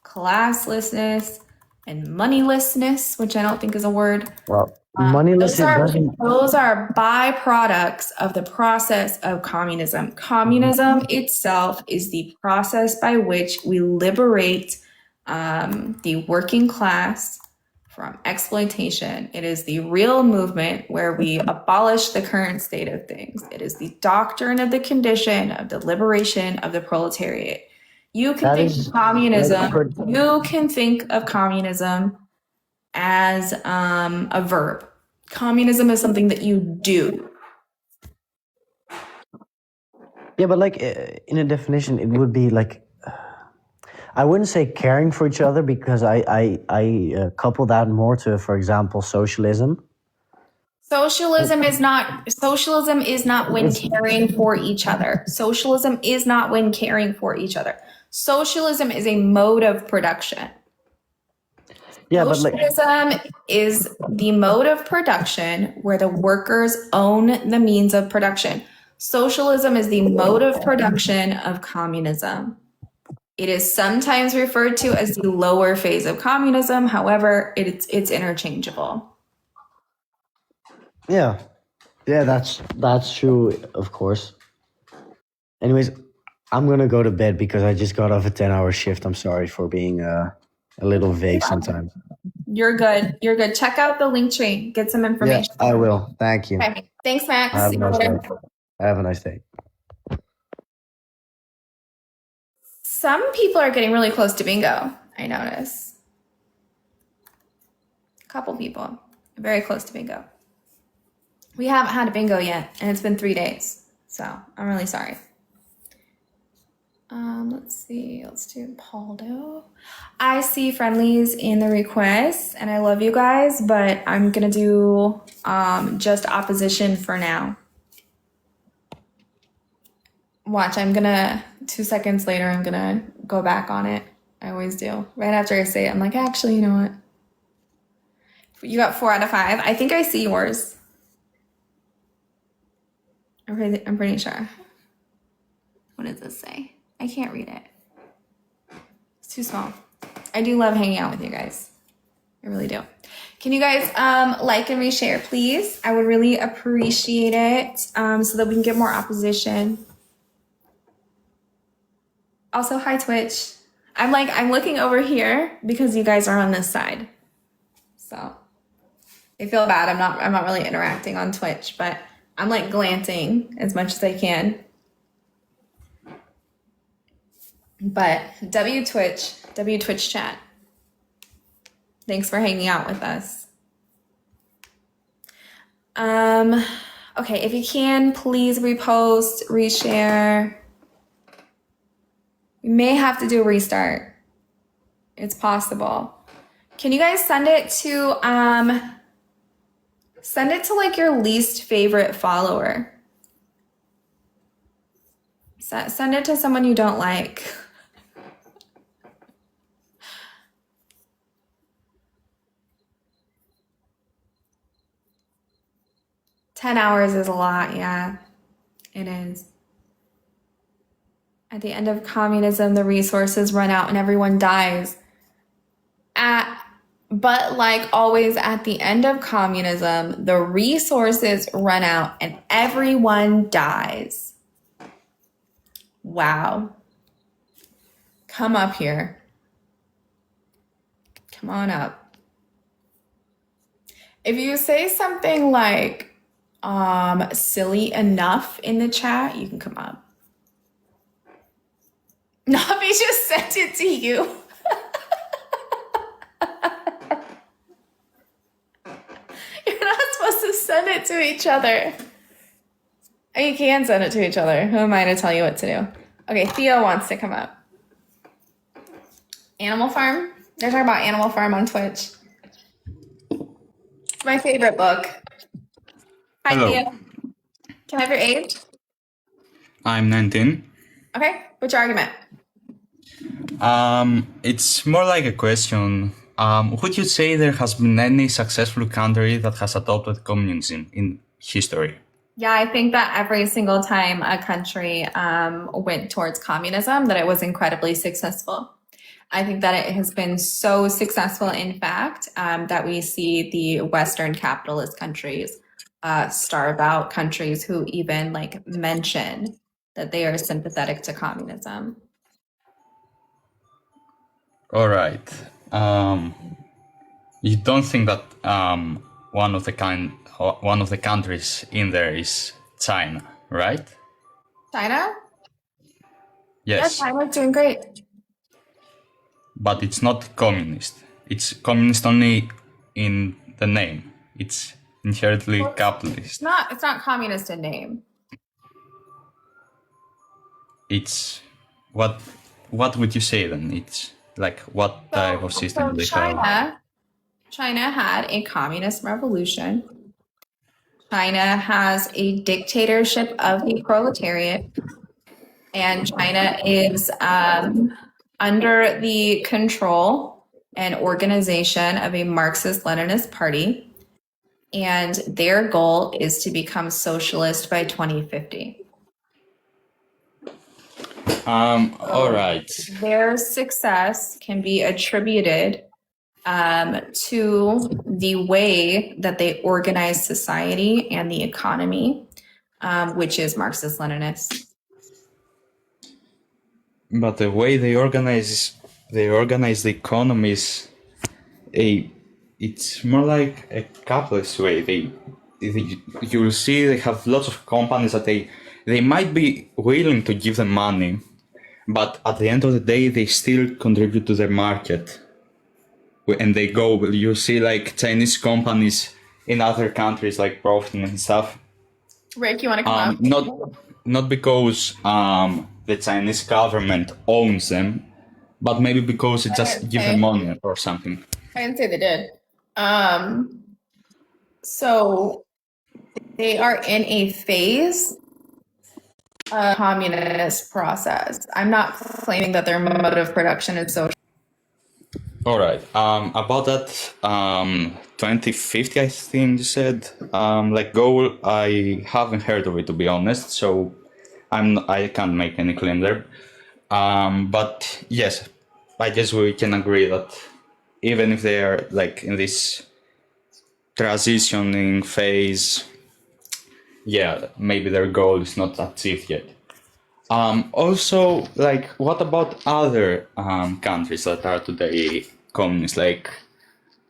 classlessness, and moneylessness, which I don't think is a word, Well, moneyless those are byproducts of the process of communism. Communism itself is the process by which we liberate the working class from exploitation. It is the real movement where we abolish the current state of things. It is the doctrine of the condition of the liberation of the proletariat. You can think of communism. You can think of communism as a verb. Communism is something that you do. Yeah, but like in a definition, it would be like I wouldn't say caring for each other because I couple that more to, for example, socialism. Socialism is not when caring for each other. Socialism is not when caring for each other. Socialism is a mode of production. Yeah, but like Socialism is the mode of production where the workers own the means of production. Socialism is the mode of production of communism. It is sometimes referred to as the lower phase of communism. However, it's interchangeable. yeah, that's true, of course. Anyways, I'm gonna go to bed because I just got off a 10-hour shift. I'm sorry for being a little vague sometimes. You're good. You're good. Check out the link tree. Get some Yeah, information. I will. Thank you. Okay. Thanks, Max. Have a See you nice later. day. Have a nice day. Some people are getting really close to bingo, I notice. A couple people very close to bingo. We haven't had a bingo yet, and it's been 3 days. So I'm really sorry. Let's see. Let's do Paldo. I see friendlies in the requests, and I love you guys, but I'm gonna do just opposition for now. Watch, 2 seconds later, I'm gonna go back on it. I always do. Right after I say it, I'm like, actually, you know what? You got 4 out of 5. I think I see yours. I'm pretty sure. What does this say? I can't read it. It's too small. I do love hanging out with you guys. I really do. Can you guys like and reshare, please? I would really appreciate it so that we can get more opposition. Also, hi Twitch. I'm looking over here because you guys are on this side. So I feel bad. I'm not really interacting on Twitch, but I'm like glancing as much as I can. But W Twitch chat. Thanks for hanging out with us. Okay, if you can, please repost, reshare. We may have to do a restart. It's possible. Can you guys send it to like your least favorite follower? Send it to someone you don't like. $10 hours is a lot, yeah. It is. At the end of communism, the resources run out and everyone dies. But like always at the end of communism, the resources run out and everyone dies. Wow. Come up here. Come on up. If you say something like silly enough in the chat, you can come up. Navi just sent it to you. send it to each other. Oh, you can send it to each other. Who am I to tell you what to do? Okay, Theo wants to come up. Animal Farm? They're talking about Animal Farm on Twitch. It's my favorite book. Hi, Hello. Theo. Can I have your age? I'm 19. Okay, what's your argument? It's more like a question. Would you say there has been any successful country that has adopted communism in history? Yeah, I think that every single time a country went towards communism, that it was incredibly successful. I think that it has been so successful, in fact, that we see the Western capitalist countries starve out countries who even like mention that they are sympathetic to communism. All right. You don't think that one of the countries in there is China, right? China? Yes, Yeah, China's doing great. but it's not communist. It's communist only in the name. It's inherently capitalist. It's not communist in name. It's what would you say then? It's like what type of system they have? China had a communist revolution. China has a dictatorship of the proletariat. And China is under the control and organization of a Marxist-Leninist party. And their goal is to become socialist by 2050. All right. Their success can be attributed to the way that they organize society and the economy, which is Marxist-Leninist. But the way they organize the economies, it's more like a capitalist way. You will see they have lots of companies that they might be willing to give them money, but at the end of the day, they still contribute to the market. And they go, you see like Chinese companies in other countries like profiting and stuff. Rick, you want to come up? Not because the Chinese government owns them, but maybe because it just give them money or something. I didn't say they did. So they are in a phase of communist process. I'm not claiming that their mode of production is social. All right. About that 2050, I think you said, like goal, I haven't heard of it, to be honest. So I can't make any claim there. But yes, I guess we can agree that even if they are like in this transitioning phase, yeah, maybe their goal is not achieved yet. Also, like, what about other countries that are today communist, like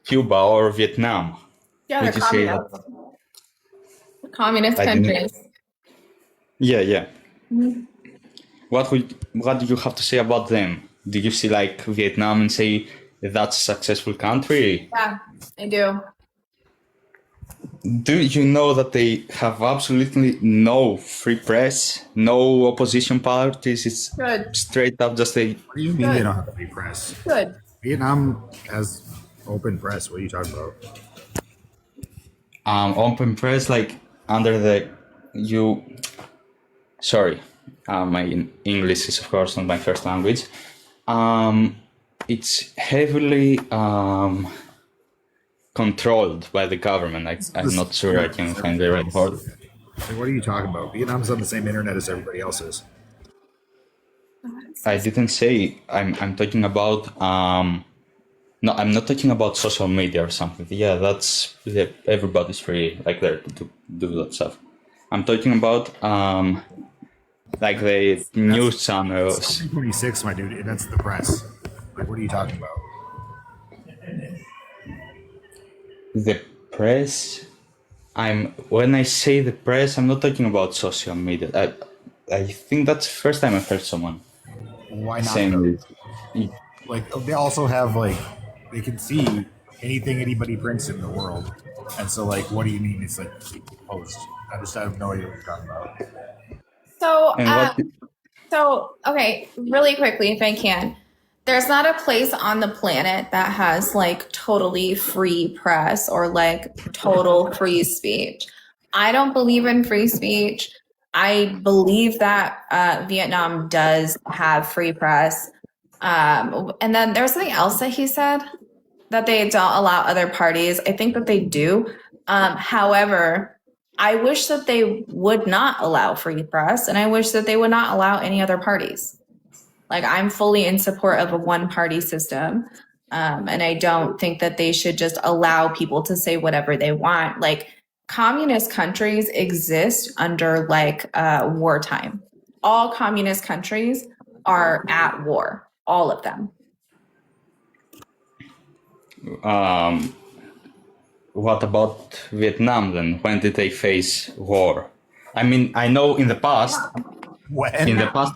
Cuba or Vietnam? Yeah, Would they're you say communist. Communist I didn't- countries. Yeah. What do you have to say about them? Do you see like Vietnam and say that's a successful country? Yeah, I do. Do you know that they have absolutely no free press, no opposition parties? It's Good. straight up just a. What do you mean they don't have free press? Good. Vietnam has open press. What are you talking about? Open press, like under the sorry, my English is of course not my first language. It's heavily controlled by the government. I'm not sure I can find the right word. So what are you talking about? Vietnam's on the same internet as everybody else is. I didn't say. I'm talking about. No, I'm not talking about social media or something. Yeah, that's everybody's free like there to do that stuff. I'm talking about like the news channels. 26, my dude. That's the press. Like, what are you talking about? The press. When I say the press, I'm not talking about social media. I think that's the first time I've heard someone Why not? saying though? this. Like, they also have like they can see anything anybody prints in the world. And so, like, what do you mean it's like post? I have no idea what you're talking about. So, And what? okay, really quickly, if I can. There's not a place on the planet that has like totally free press or like total free speech. I don't believe in free speech. I believe that Vietnam does have free press. And then there was something else that he said that they don't allow other parties. I think that they do. However, I wish that they would not allow free press, and I wish that they would not allow any other parties. Like, I'm fully in support of a one-party system, and I don't think that they should just allow people to say whatever they want. Like, communist countries exist under like wartime. All communist countries are at war, all of them. What about Vietnam then? When did they face war? I mean, I know in the past,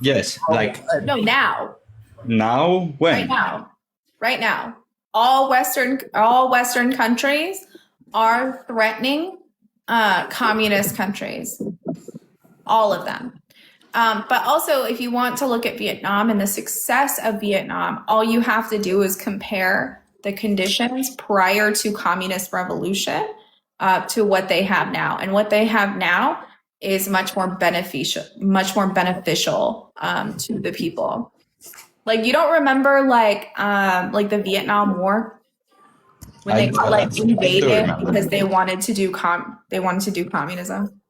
yes. Like No, now. now, when? Right now. All Western countries are threatening communist countries. All of them. But also, if you want to look at Vietnam and the success of Vietnam, all you have to do is compare the conditions prior to communist revolution to what they have now. And what they have now is much more beneficial to the people. Like, you don't remember like the Vietnam War when they got like invaded because they wanted to do communism.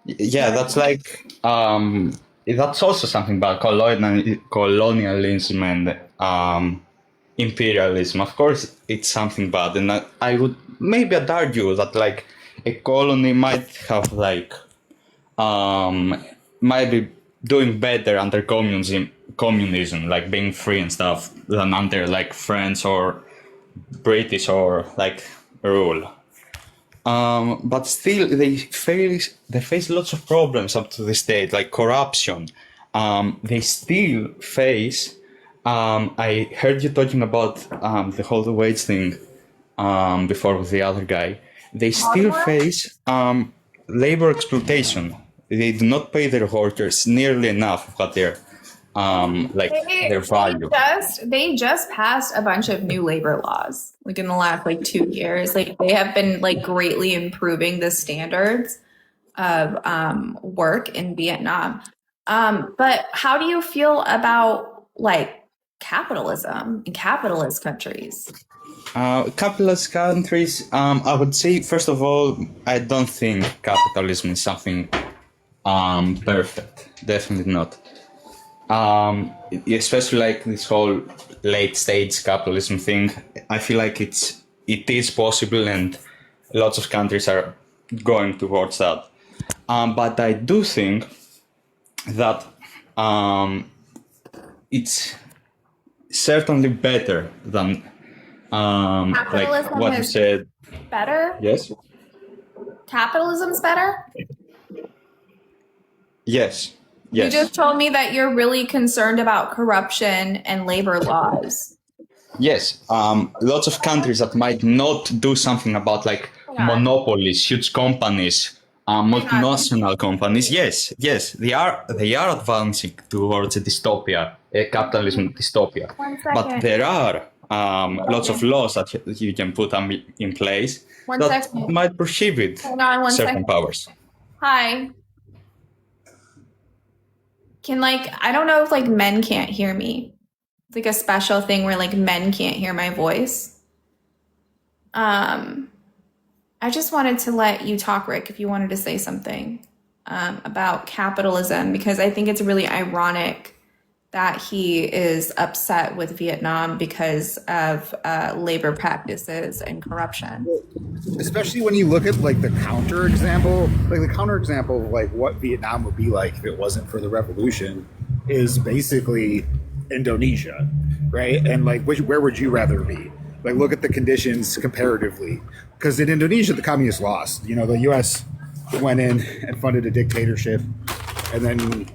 Yeah, that's like that's also something about colonialism and imperialism. Of course, it's something bad, and I would maybe argue that like a colony might have like might be doing better under communism, like being free and stuff, than under like French or British or like rule. But still, they face lots of problems up to this date, like corruption. They still face. I heard you talking about the whole wage thing before with the other guy. They still face labor exploitation. They do not pay their workers nearly enough of what their their value. They just passed a bunch of new labor laws, like in the last like 2 years. Like, they have been like greatly improving the standards of work in Vietnam. But how do you feel about like capitalism in capitalist countries? Capitalist countries, I would say, first of all, I don't think capitalism is something perfect. Definitely not. Especially like this whole late stage capitalism thing. I feel like it is possible, and lots of countries are going towards that. But I do think that it's certainly better than like what you said. Better? Yes. Capitalism's better? Yes. You Yes. just told me that you're really concerned about corruption and labor laws. Yes. Lots of countries that might not do something about like monopolies, huge companies, multinational companies. Yes. Yes. They are advancing towards a dystopia, a capitalism dystopia. But there are lots of laws that you can put in place that might prohibit certain powers. Hi. I don't know if like men can't hear me. It's like a special thing where like men can't hear my voice. I just wanted to let you talk, Rick, if you wanted to say something about capitalism, because I think it's really ironic that he is upset with Vietnam because of labor practices and corruption. Especially when you look at like the counterexample of like what Vietnam would be like if it wasn't for the revolution is basically Indonesia, right? And like where would you rather be? Like, look at the conditions comparatively, because in Indonesia the communists lost. You know, the U.S. went in and funded a dictatorship, and then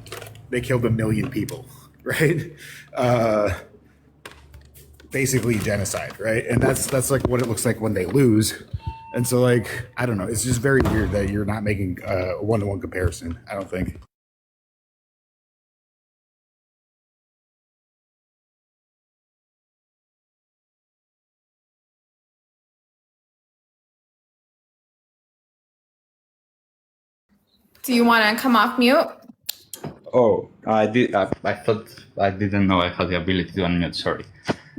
they killed 1 million people, right? Basically genocide, right? And that's like what it looks like when they lose. And so, like, I don't know. It's just very weird that you're not making a one-to-one comparison. I don't think. Do you want to come off mute? Oh, I did. I thought I didn't know I had the ability to unmute. Sorry.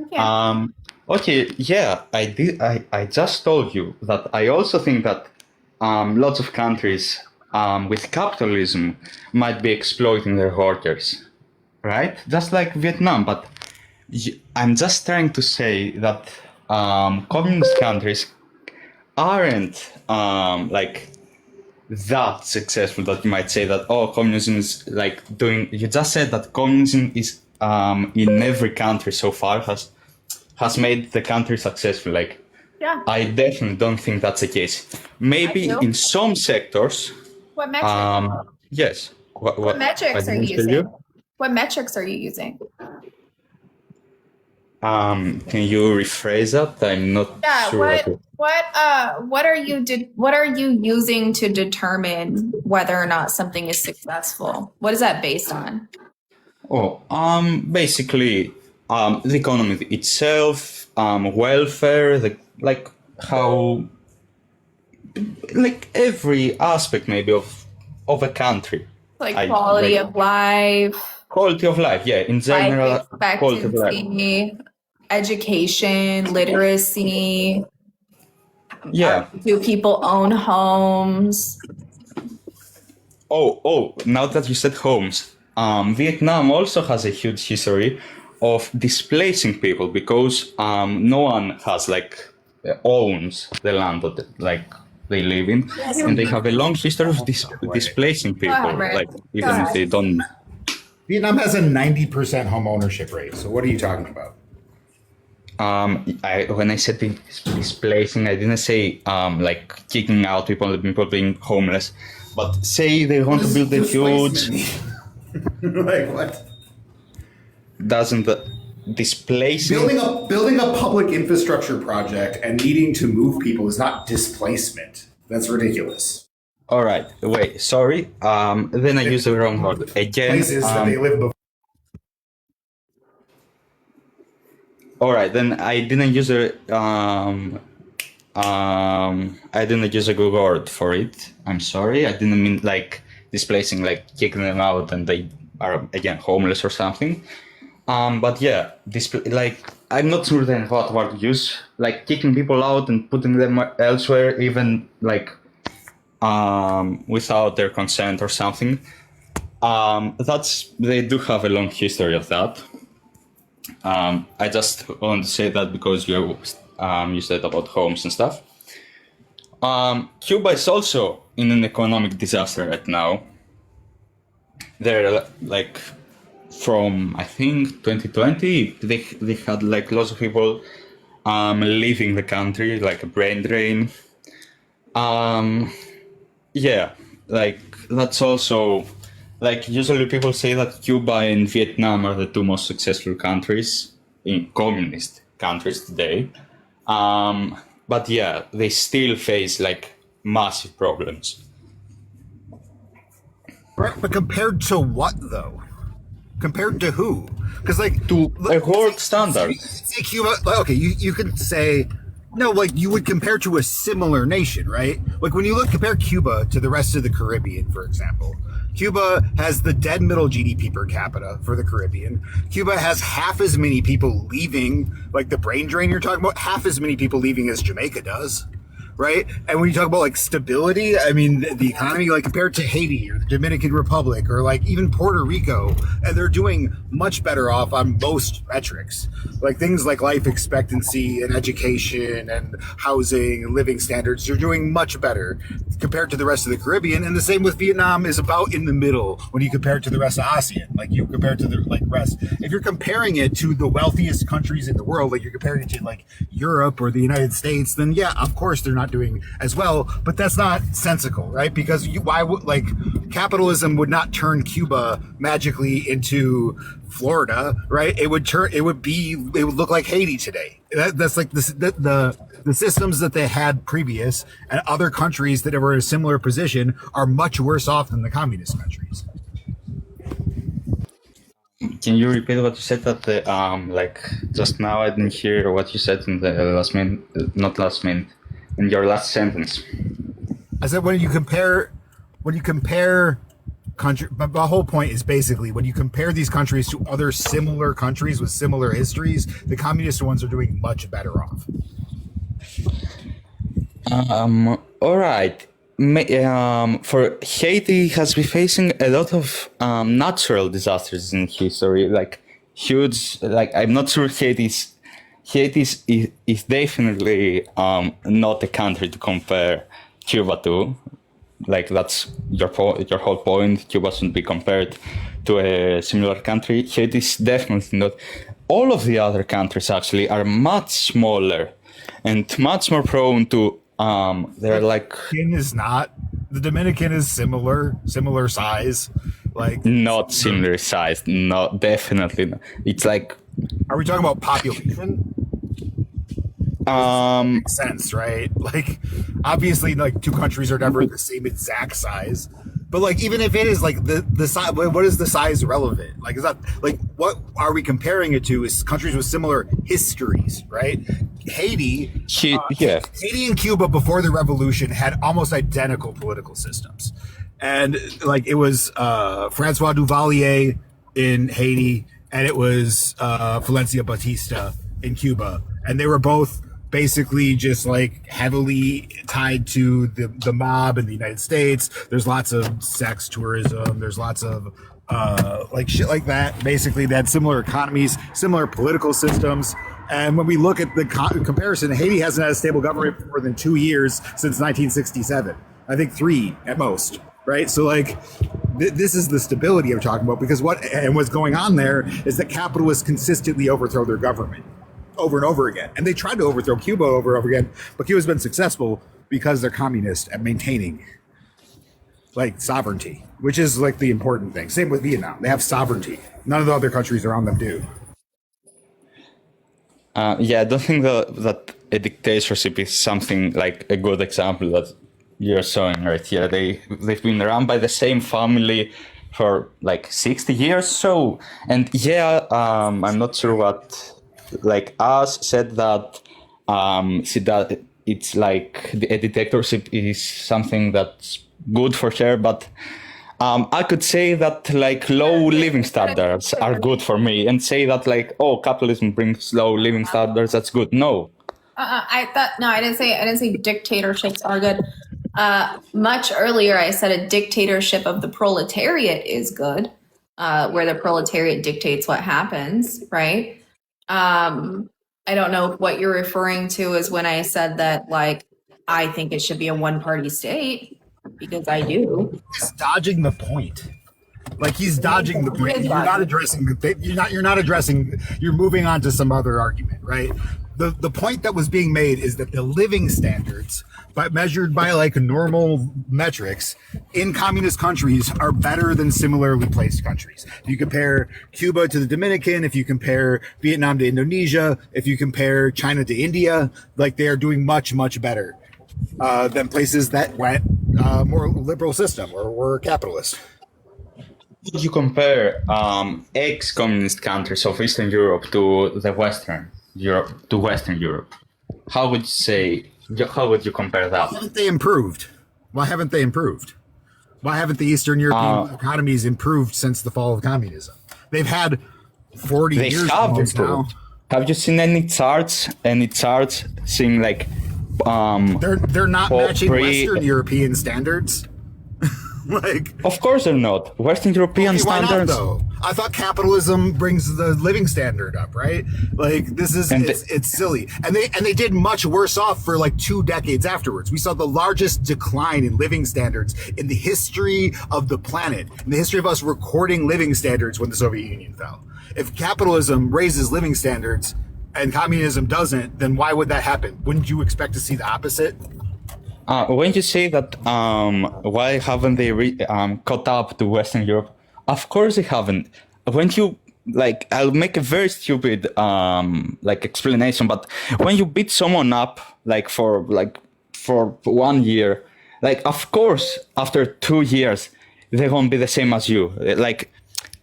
Yeah. Okay. Yeah, I did. I just told you that I also think that lots of countries with capitalism might be exploiting their workers, right? Just like Vietnam. But I'm just trying to say that communist countries aren't like that successful that you might say that communism is like doing. You just said that communism is in every country so far has made the country successful. Like, Yeah. I definitely don't think that's the case. Maybe do. in some sectors. What metrics? Yes. What metrics I are you didn't tell using? What metrics are you using? Can you rephrase that? I'm not Yeah. sure. What are you using to determine whether or not something is successful? What is that based on? Basically, the economy itself, welfare, how, like every aspect maybe of a country. Like quality of life, Quality of life, yeah, in general, life quality of life. expectancy, education, literacy. Yeah. Do people own homes? Now that you said homes, Vietnam also has a huge history of displacing people because no one has owns the land that they live in, and they have a long history of displacing people, Right. even if they don't. Vietnam has a 90% home ownership rate. So what are you talking about? When I said displacing, I didn't say kicking out people being homeless, but say they want to build a huge. Like what? Doesn't displacing Building a public infrastructure project and needing to move people is not displacement. That's ridiculous. All right, wait, sorry. Then I used the wrong word again. Places that they live before. All right, then I didn't use a good word for it. I'm sorry. I didn't mean displacing, kicking them out and they are again homeless or something. But yeah, I'm not sure then what word to use. Kicking people out and putting them elsewhere, even without their consent or something. They do have a long history of that. I just want to say that because you said about homes and stuff. Cuba is also in an economic disaster right now. They're from I think 2020, they had lots of people leaving the country, like a brain drain. Yeah, that's also. Usually people say that Cuba and Vietnam are the two most successful countries in communist countries today. But yeah, they still face massive problems. Right, but compared to what though? Compared to who? Because to a world standard. Say Cuba. Okay, you could say no. You would compare to a similar nation, right? When you compare Cuba to the rest of the Caribbean, for example. Cuba has the dead middle GDP per capita for the Caribbean. Cuba has half as many people leaving, the brain drain you're talking about, half as many people leaving as Jamaica does, right? And when you talk about stability, I mean, the economy, compared to Haiti or the Dominican Republic or even Puerto Rico, and they're doing much better off on most metrics. Things like life expectancy and education and housing and living standards, they're doing much better compared to the rest of the Caribbean. And the same with Vietnam is about in the middle when you compare it to the rest of ASEAN, you compare it to the rest. If you're comparing it to the wealthiest countries in the world, you're comparing it to Europe or the United States, then yeah, of course they're not doing as well, but that's not sensical, right? Because why would capitalism would not turn Cuba magically into Florida, right? It would look like Haiti today. That's the the systems that they had previous, and other countries that were in a similar position are much worse off than the communist countries. Can you repeat what you said at the like just now? I didn't hear what you said in the last minute, not last minute, in your last sentence. I said when you compare country, but the whole point is basically when you compare these countries to other similar countries with similar histories, the communist ones are doing much better off. All right. For Haiti has been facing a lot of natural disasters in history, like huge. Like I'm not sure Haiti is definitely not a country to compare Cuba to. Like that's your whole point. Cuba shouldn't be compared to a similar country. Haiti is definitely not. All of the other countries actually are much smaller and much more prone to. They're like The Dominican is similar size, like not similar sized. No, definitely not. It's like. Are we talking about population? Makes sense, right? Like, obviously, like two countries are never the same exact size, but like even if it is like the size, what is the size relevant? Like, is that like what are we comparing it to? Is countries with similar histories, right? Haiti and Cuba before the revolution had almost identical political systems, and like it was Francois Duvalier in Haiti, and it was Valencia Batista in Cuba, and they were both basically just like heavily tied to the mob in the United States. There's lots of sex tourism. There's lots of like shit like that. Basically, they had similar economies, similar political systems. And when we look at the comparison, Haiti hasn't had a stable government for more than 2 years since 1967. I think 3 at most, right? So like this is the stability I'm talking about, because what's going on there is that capitalists consistently overthrow their government over and over again. And they tried to overthrow Cuba over and over again, but Cuba's been successful because they're communist at maintaining like sovereignty, which is like the important thing. Same with Vietnam. They have sovereignty. None of the other countries around them do. Yeah, I don't think that a dictatorship is something like a good example that you're showing right here. They've been run by the same family for like 60 years. So, and yeah, I'm not sure what. Like us said that it's like a dictatorship is something that's good for her, but I could say that like low living standards are good for me, and say that like capitalism brings low living standards, that's good. No. I didn't say dictatorships are good. Much earlier, I said a dictatorship of the proletariat is good, where the proletariat dictates what happens, right? I don't know what you're referring to is when I said that, like, I think it should be a one-party state, because I do. He's dodging the point. Like he's dodging the point. You're not addressing. You're moving on to some other argument, right? The point that was being made is that the living standards, measured by like normal metrics in communist countries, are better than similarly placed countries. If you compare Cuba to the Dominican, if you compare Vietnam to Indonesia, if you compare China to India, like they are doing much, much better than places that went more liberal system or were capitalist. Would you compare ex-communist countries of Eastern Europe to the Western Europe? How would you compare that? Why haven't they improved? Why haven't the Eastern European economies improved since the fall of communism? They've had 40 they years have almost improved. now. Have you seen any charts seeing like they're not matching Western European standards? Like, of course they're not. Western European standards. Why not, though? I thought capitalism brings the living standard up, right? Like this is it's silly, and they did much worse off for like 2 decades afterwards. We saw the largest decline in living standards in the history of the planet, in the history of us recording living standards when the Soviet Union fell. If capitalism raises living standards and communism doesn't, then why would that happen? Wouldn't you expect to see the opposite? When you say that, why haven't they caught up to Western Europe? Of course they haven't. When you like I'll make a very stupid like explanation, but when you beat someone up for 1 year, like of course after 2 years they won't be the same as you. Like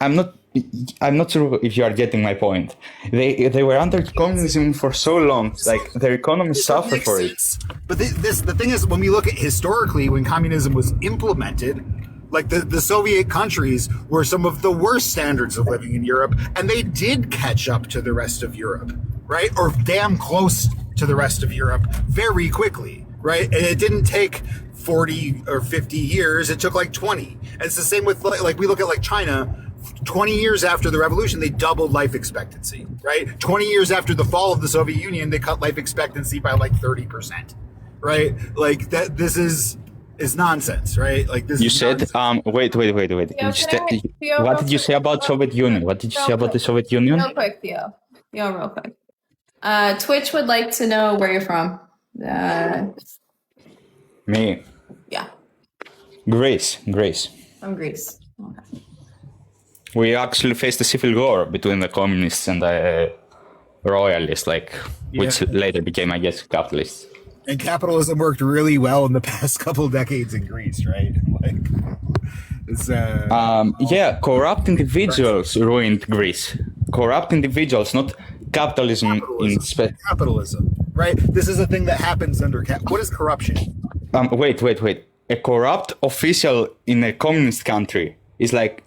I'm not sure if you are getting my point. They were under communism for so long, like their economy suffered for it. But the thing is, when we look at historically, when communism was implemented, like the Soviet countries were some of the worst standards of living in Europe, and they did catch up to the rest of Europe, right? Or damn close to the rest of Europe very quickly, right? And it didn't take 40 or 50 years, it took like 20. And it's the same with like we look at like China. 20 years after the revolution, they doubled life expectancy, right? 20 years after the fall of the Soviet Union, they cut life expectancy by like 30%, right? Like that, this is nonsense, right? Like this. You said, wait. Theo, What did you say about Soviet Union? What did you say about the Soviet Union? Real quick, Theo. Theo, real quick. Twitch would like to know where you're from. Me. Yeah, Greece. from Greece. Okay. We actually faced a civil war between the communists and the royalists, which later became, I guess, capitalists. And capitalism worked really well in the past couple decades in Greece, right? Like, it's corrupt individuals ruined Greece. Corrupt individuals, not capitalism. Capitalism, right? This is a thing that happens under what is corruption? Wait. A corrupt official in a communist country is like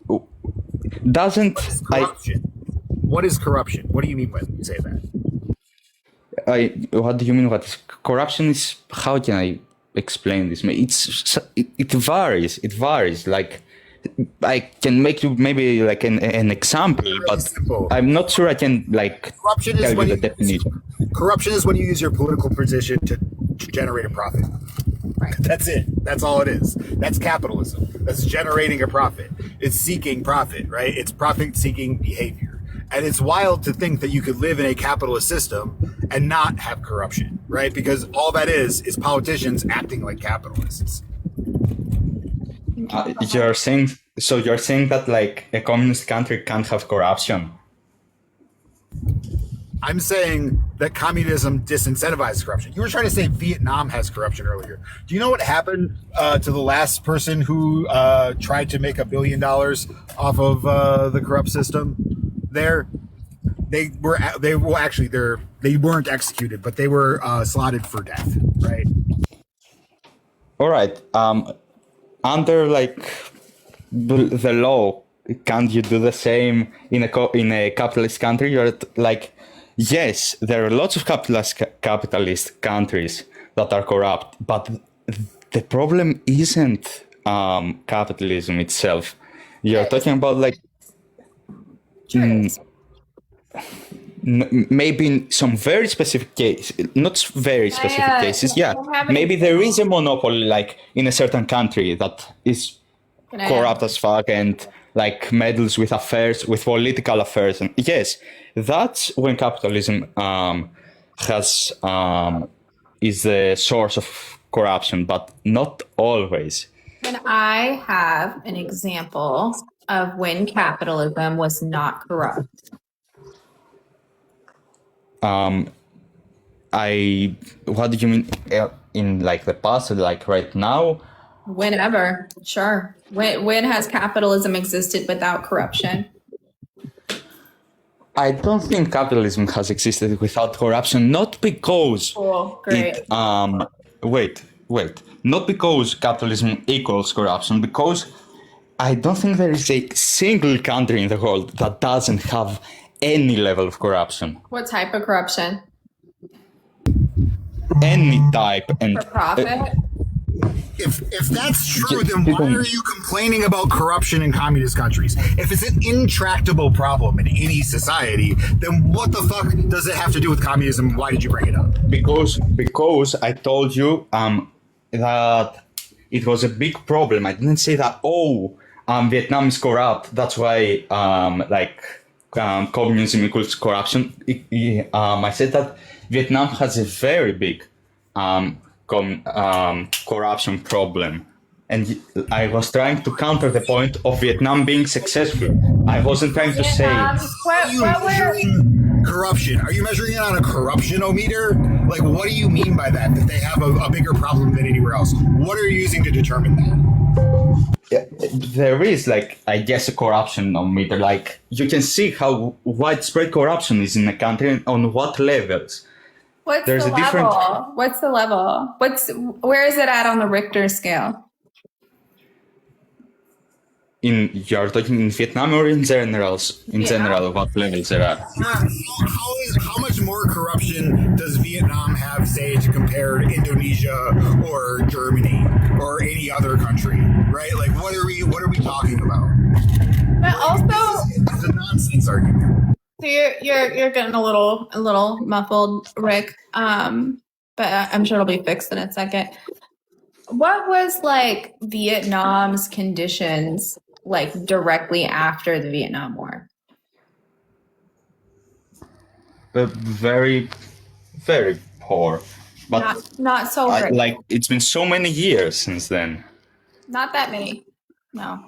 doesn't. Corruption. What is corruption? What do you mean when you say that? What do you mean? What is corruption? Is how can I explain this? It varies. It varies. Like I can make you maybe like an example, really but simple. I'm not sure I can like corruption tell is when you the definition. Corruption is when you use your political position to generate a profit. Right. That's it. That's all it is. That's capitalism. That's generating a profit. It's seeking profit, right? It's profit-seeking behavior. And it's wild to think that you could live in a capitalist system and not have corruption, right? Because all that is politicians acting like capitalists. You're saying that like a communist country can't have corruption? I'm saying that communism disincentivizes corruption. You were trying to say Vietnam has corruption earlier. Do you know what happened to the last person who tried to make $1 billion off of the corrupt system? They weren't executed, but they were slotted for death, right? All right. Under like the law, can't you do the same in a capitalist country? You're like, yes, there are lots of capitalist countries that are corrupt, but the problem isn't capitalism itself. You're talking about like maybe in some very specific cases, not very specific cases. Yeah, maybe there is a monopoly like in a certain country that is corrupt as fuck and like meddles with political affairs. And yes, that's when capitalism is the source of corruption, but not always. Can I have an example of when capitalism was not corrupt? What do you mean in like the past, like right now? Whenever, sure. When has capitalism existed without corruption? I don't think capitalism has existed without corruption, not because great. Not because capitalism equals corruption, because I don't think there is a single country in the world that doesn't have any level of corruption. What type of corruption? Any type. And for profit? If that's true, then why are you complaining about corruption in communist countries? If it's an intractable problem in any society, then what the fuck does it have to do with communism? Why did you bring it up? Because I told you that it was a big problem. I didn't say that, Vietnam is corrupt, that's why communism equals corruption. I said that Vietnam has a very big corruption problem, And I was trying to counter the point of Vietnam being successful. I wasn't trying to say. Are you measuring corruption? Are you measuring it on a corruption-o-meter? Like, what do you mean by that? That they have a bigger problem than anywhere else? What are you using to determine that? Yeah, there is, like, I guess, a corruption meter. Like, you can see how widespread corruption is in a country and on what levels. What's There's the a different- level? What's the level? Where is it at on the Richter scale? You're talking in Vietnam or in general? In general, what levels there are? How much more corruption does Vietnam have, say, to compare to Indonesia or Germany or any other country? Right? Like, what are we talking about? But also, It's a nonsense argument. so you're getting a little muffled, Rick. But I'm sure it'll be fixed in a second. What was like Vietnam's conditions like directly after the Vietnam War? Very, very poor. But Not so great. like, it's been so many years since then. Not that many. No.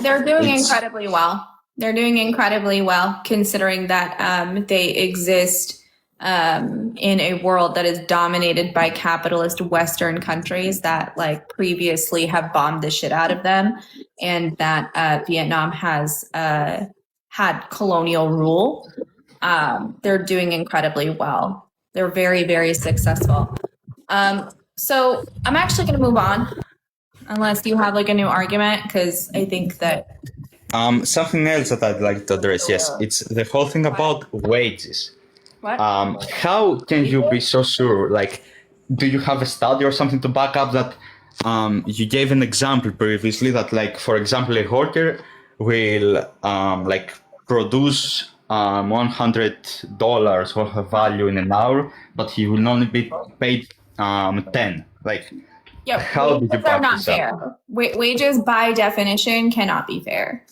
They're doing incredibly well. They're doing incredibly well considering that they exist in a world that is dominated by capitalist Western countries that like previously have bombed the shit out of them, and that Vietnam has had colonial rule. They're doing incredibly well. They're very, very successful. So I'm actually going to move on, unless you have like a new argument, because I think that Something else that I'd like to address, yes, it's the whole thing about wages. what? How can you be so sure? Like, do you have a study or something to back up that? You gave an example previously that, like, for example, a worker will like produce $100 worth of value in an hour, but he will only be paid 10. Like, Yeah, how did you wages are back not this up? fair. Wages, by definition, cannot be fair.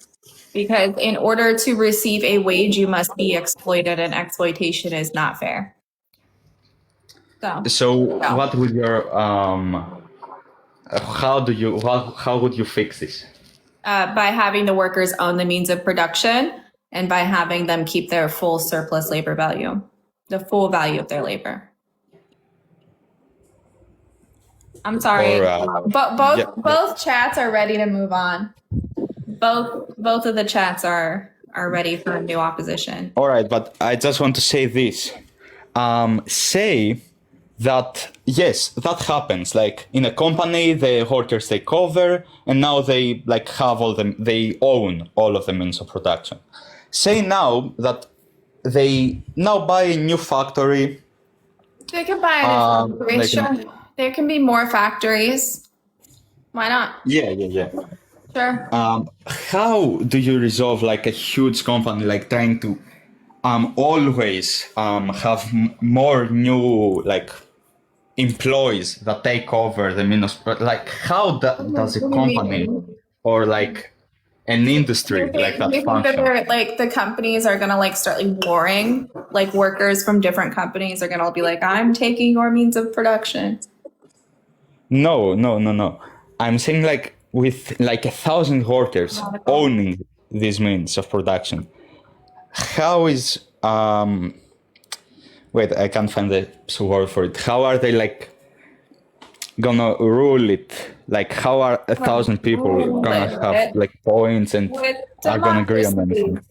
Because in order to receive a wage, you must be exploited, and exploitation is not fair. So, what would your how would you fix this? By having the workers own the means of production, and by having them keep their full surplus labor value, the full value of their labor. I'm sorry, Or, but both chats are ready to move on. Both of the chats are ready for a new opposition. All right, but I just want to say this. Say that, yes, that happens. Like, in a company, the workers take over, and now they like have they own all of the means of production. Say now that they now buy a new factory. They can buy a new factory, they sure. can- There can be more factories. Why not? Yeah. Sure. How do you resolve like a huge company like trying to always have more new like employees that take over the means? Like, how does a company or like an industry like that You think that function? they're, like the companies are gonna like start like warring, like workers from different companies are gonna be like, I'm taking your means of production. No. I'm saying like with like 1,000 workers owning these means of production. How is wait, I can't find the word for it. How are they like gonna rule it? Like, how are 1,000 people gonna have like points and With are gonna agree on democracy. anything?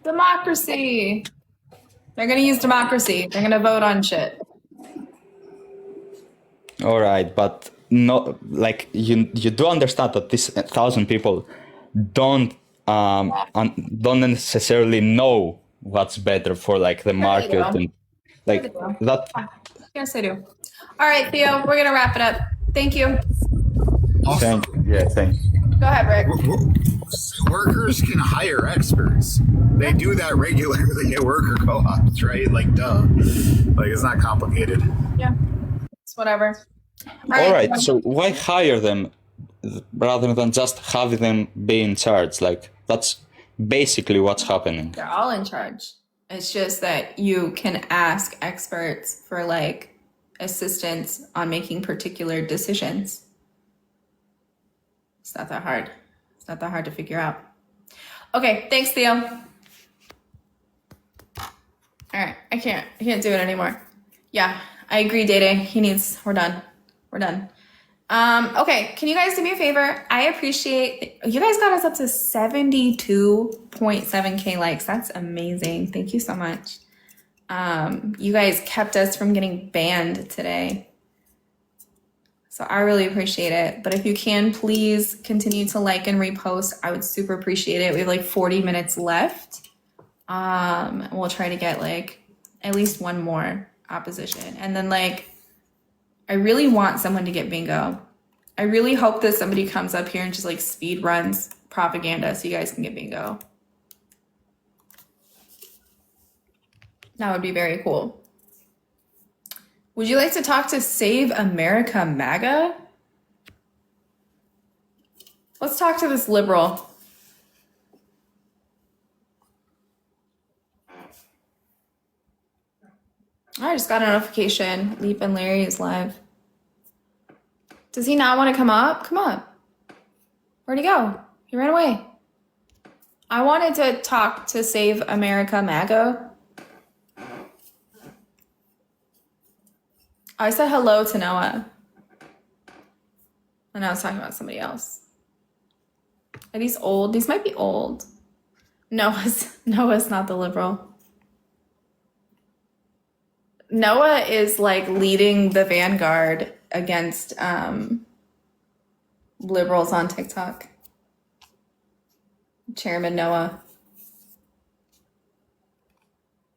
Democracy. They're gonna use democracy. They're gonna vote on shit. All right, but no, like you do understand that these 1,000 people don't necessarily know what's better for like the market do. and like that. Yes, I do. All right, Theo, we're gonna wrap it up. Thank you. Also, Thank you. Go ahead, Rick. workers can hire experts. They do that regularly at worker co-ops, right? Like, duh. Like, it's not complicated. Yeah. It's whatever. All right, so why hire them rather than just have them be in charge? Like, that's basically what's happening. They're all in charge. It's just that you can ask experts for like assistance on making particular decisions. It's not that hard. It's not that hard to figure out. Okay, thanks, Theo. All right, I can't do it anymore. Yeah, I agree, Day. We're done. Okay, can you guys do me a favor? I appreciate, you guys got us up to 72.7K likes. That's amazing. Thank you so much. You guys kept us from getting banned today. So I really appreciate it. But if you can, please continue to like and repost. I would super appreciate it. We have like 40 minutes left. We'll try to get like at least one more opposition. And then like, I really want someone to get bingo. I really hope that somebody comes up here and just like speed runs propaganda so you guys can get bingo. That would be very cool. Would you like to talk to Save America MAGA? Let's talk to this liberal. I just got a notification. Leap and Larry is live. Does he not want to come up? Come up. Where'd he go? He ran away. I wanted to talk to Save America MAGA. I said hello to Noah. And I was talking about somebody else. Are these old? These might be old. Noah's not the liberal. Noah is like leading the vanguard against liberals on TikTok. Chairman Noah.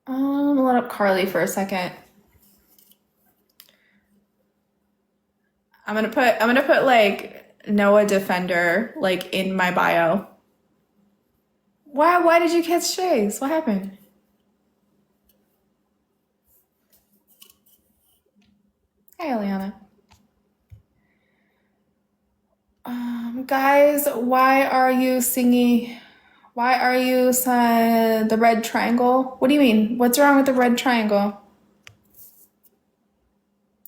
I'm gonna let up Carly for a second. I'm gonna put like Noah Defender like in my bio. Why did you catch strays? What happened? Hey, Eliana. Guys, why are you singing? Why are you the red triangle? What do you mean? What's wrong with the red triangle?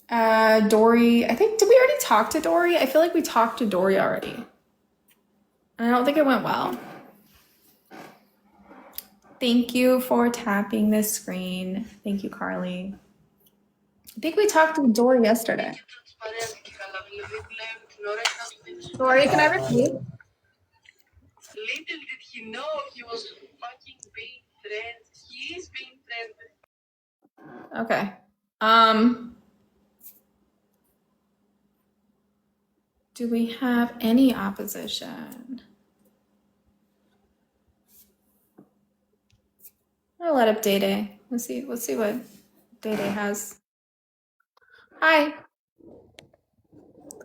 Dory, I think, did we already talk to Dory? I feel like we talked to Dory already. I don't think it went well. Thank you for tapping the screen. Thank you, Carly. I think we talked to Dory yesterday. Dory, can I repeat? Little did he know he was fucking being threatened. He is being threatened. Okay. Do we have any opposition? I'll let up Day Day. Let's see what Day Day has. Hi.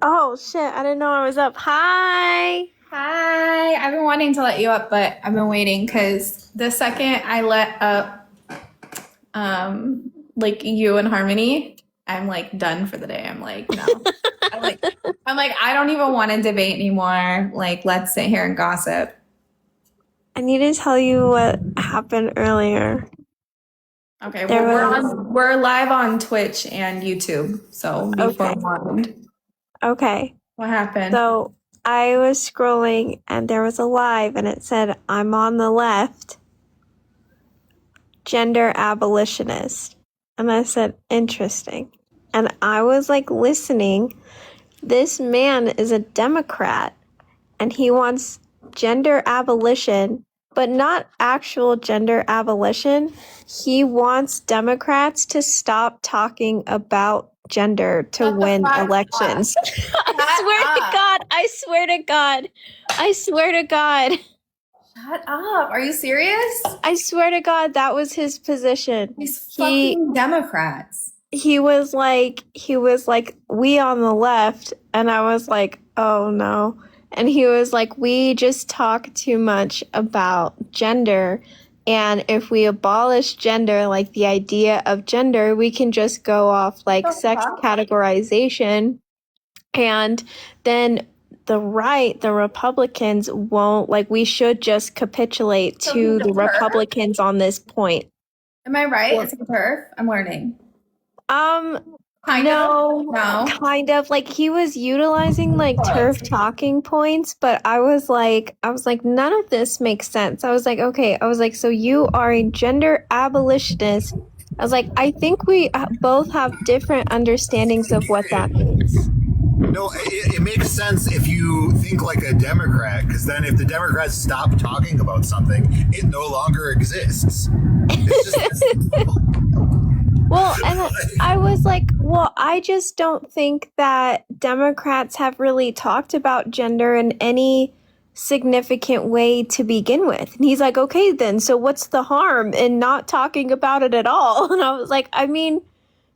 Oh shit, I didn't know I was up. Hi. Hi. I've been wanting to let you up, but I've been waiting because the second I let up like you and Harmony, I'm like done for the day. I'm like, no. I'm like, I don't even want to debate anymore. Like, let's sit here and gossip. I need to tell you what happened earlier. Okay, well, we're live on Twitch and YouTube, so be forewarned. Okay. What happened? So I was scrolling and there was a live and it said, I'm on the left, gender abolitionist. And I said, interesting. And I was like listening. This man is a Democrat and he wants gender abolition, but not actual gender abolition. He wants Democrats to stop talking about gender to win elections. I swear to God. Shut up. Are you serious? I swear to God, that was his position. These fucking Democrats. He was like, we on the left. And I was like, oh no. And he was like, we just talk too much about gender. And if we abolish gender, like the idea of gender, we can just go off like sex categorization. And then the right, the Republicans won't, like, we should just capitulate to the Republicans on this point. Am I right? It's a turf. I'm learning. Kind No, of. No. kind of like he was utilizing like turf talking points, but I was like, none of this makes sense. I was like, okay, I was like, so you are a gender abolitionist. I was like, I think we both have different understandings of what that means. No, it makes sense if you think like a Democrat, because then if the Democrats stop talking about something, it no longer exists. It's just Well, and I was like, well, I just don't think that Democrats have really talked about gender in any significant way to begin with. And he's like, okay, then, so what's the harm in not talking about it at all? And I was like, I mean,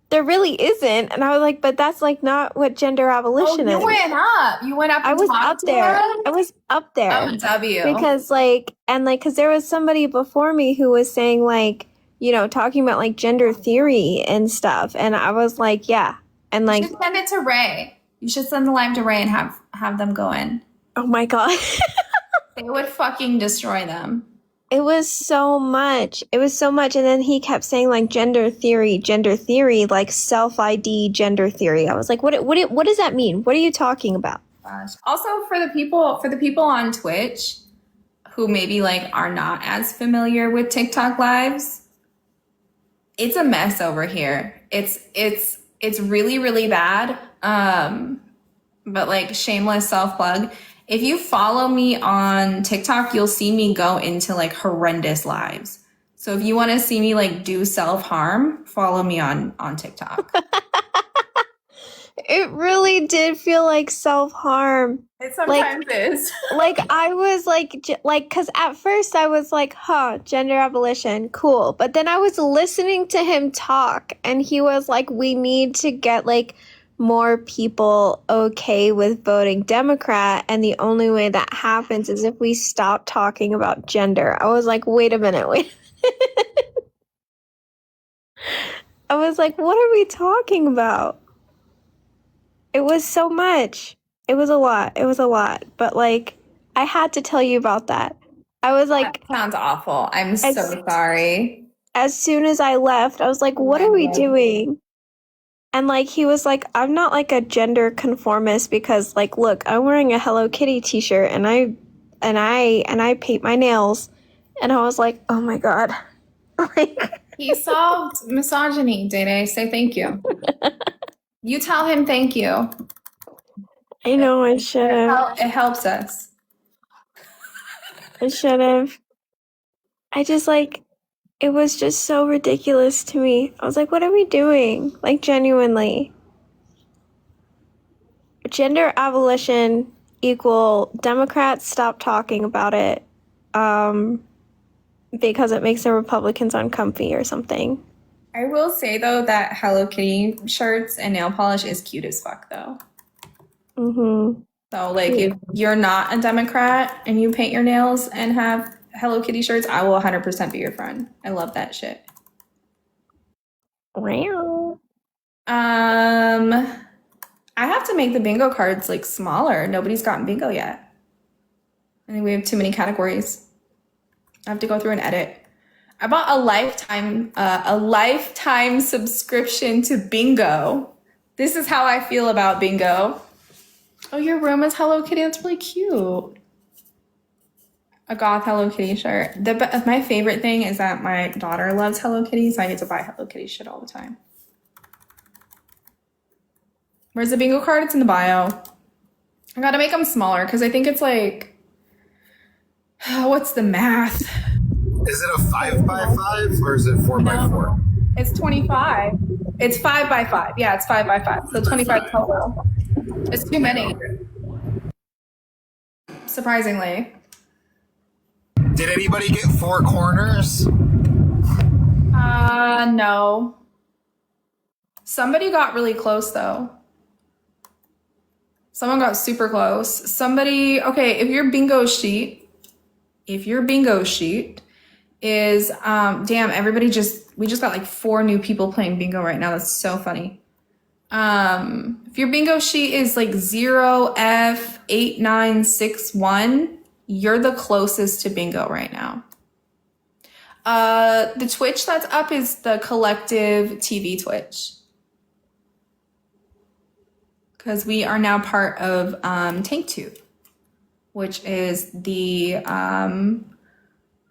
there really isn't. And I was like, but that's like not what gender abolition You is. went up. You went up. I and was talked up to there. her? I was up there. Oh, W. Because because there was somebody before me who was saying like, talking about like gender theory and stuff, and I was like, yeah, and You like, should send it to Ray. You should send the live to Ray and have them go in. oh my god, They would fucking destroy them. it was so much. It was so much, and then he kept saying like gender theory, like self ID gender theory. I was like, what does that mean? What are you talking about? Gosh. Also, for the people on Twitch who maybe like are not as familiar with TikTok lives, it's a mess over here. It's really, really bad. But like shameless self plug. If you follow me on TikTok, you'll see me go into like horrendous lives. So if you want to see me like do self-harm, follow me on TikTok. It really did feel like self-harm. It sometimes is. Like I was like because at first I was like, gender abolition, cool, but then I was listening to him talk and he was like, we need to get like more people okay with voting Democrat, and the only way that happens is if we stop talking about gender. I was like, wait a minute. I was like, what are we talking about? It was so much. It was a lot. But like, I had to tell you about that. I was like, That sounds awful. I'm so sorry. as soon as I left, I was like, what are we doing? And like, he was like, I'm not like a gender conformist because like, look, I'm wearing a Hello Kitty t-shirt and I paint my nails. And I was like, oh my God. Like, He solved misogyny, Dede. Say thank you. You tell him thank you. I know I should have. It helps us. I should have. I just like, it was just so ridiculous to me. I was like, what are we doing? Like, genuinely. Gender abolition equal Democrats stop talking about it because it makes the Republicans uncomfy or something. I will say though that Hello Kitty shirts and nail polish is cute as fuck though. Mm-hmm. So like if you're not a Democrat and you paint your nails and have Hello Kitty shirts, I will 100% be your friend. I love that shit. Wow. I have to make the bingo cards like smaller. Nobody's gotten bingo yet. I think we have too many categories. I have to go through and edit. I bought a lifetime subscription to Bingo. This is how I feel about Bingo. Oh, your room is Hello Kitty. That's really cute. A goth Hello Kitty shirt. My favorite thing is that my daughter loves Hello Kitty, so I get to buy Hello Kitty shit all the time. Where's the bingo card? It's in the bio. I gotta make them smaller because I think it's like, what's the math? Is it a 5x5 or is it 4x4? It's 25. It's 5x5. Yeah, it's 5x5. So 25 total. It's too many. Surprisingly. Did anybody get 4 corners? No. Somebody got really close though. Someone got super close. Okay, if your bingo sheet is damn, we just got like 4 new people playing bingo right now. That's so funny. If your bingo sheet is like 0F8961, you're the closest to bingo right now. The Twitch that's up is the Collective TV Twitch. because we are now part of Tank Tube, which is the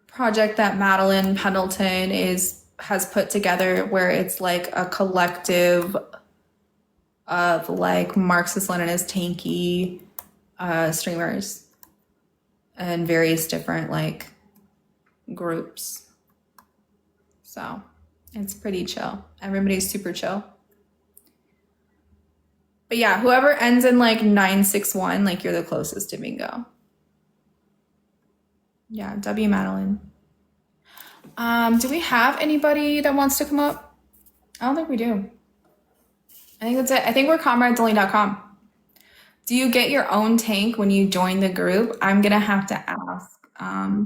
project that Madeline Pendleton has put together, where it's like a collective of like Marxist-Leninist tanky streamers and various different like groups. So it's pretty chill. Everybody's super chill. But yeah, whoever ends in like 961, like you're the closest to bingo. Yeah, W Madeline. Do we have anybody that wants to come up? I don't think we do. I think that's it. I think we're comradesonly.com. Do you get your own tank when you join the group? I'm gonna have to ask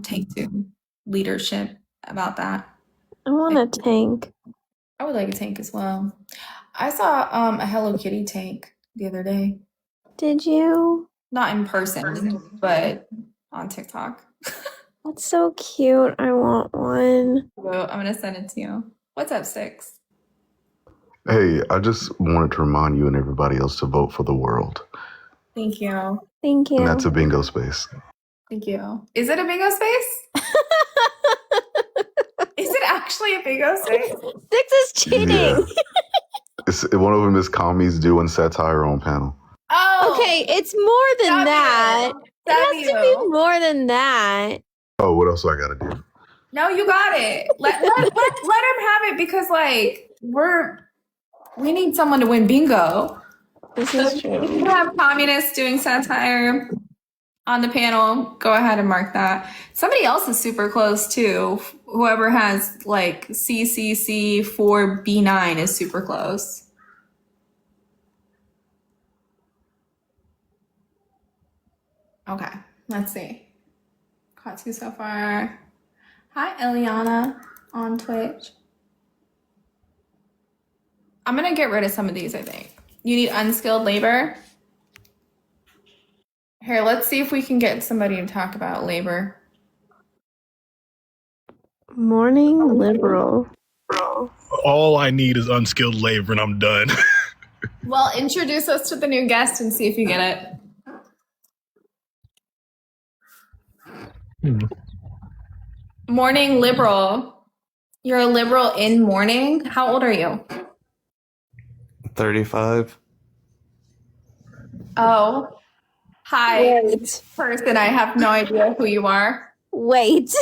Tank 2 leadership about that. I want a tank. I would like a tank as well. I saw a Hello Kitty tank the other day. Did you? Not in person, but on TikTok. That's so cute. I want one. So I'm gonna send it to you. What's up, Six? Hey, I just wanted to remind you and everybody else to vote for the world. Thank you. Thank you. And that's a bingo space. Thank you. Is it a bingo space? Is it actually a bingo space? Six is cheating. Yeah. One of them is commies doing satire on panel. Oh, Okay, it's more than that. It has to be more than that. Oh, what else do I gotta do? No, you got it. Let him have it, because like we need someone to win bingo. This is true. If you have communists doing satire on the panel, go ahead and mark that. Somebody else is super close too. Whoever has like CCC 4B9 is super close. Okay, let's see. Caught two so far. Hi, Eliana on Twitch. I'm gonna get rid of some of these, I think. You need unskilled labor. Here, let's see if we can get somebody to talk about labor. Morning liberal. All I need is unskilled labor and I'm done. Well, introduce us to the new guest and see if you get it. Morning liberal. You're a liberal in morning? How old are you? 35. Oh. Hi, Wait. person. I have no idea who you are. Wait.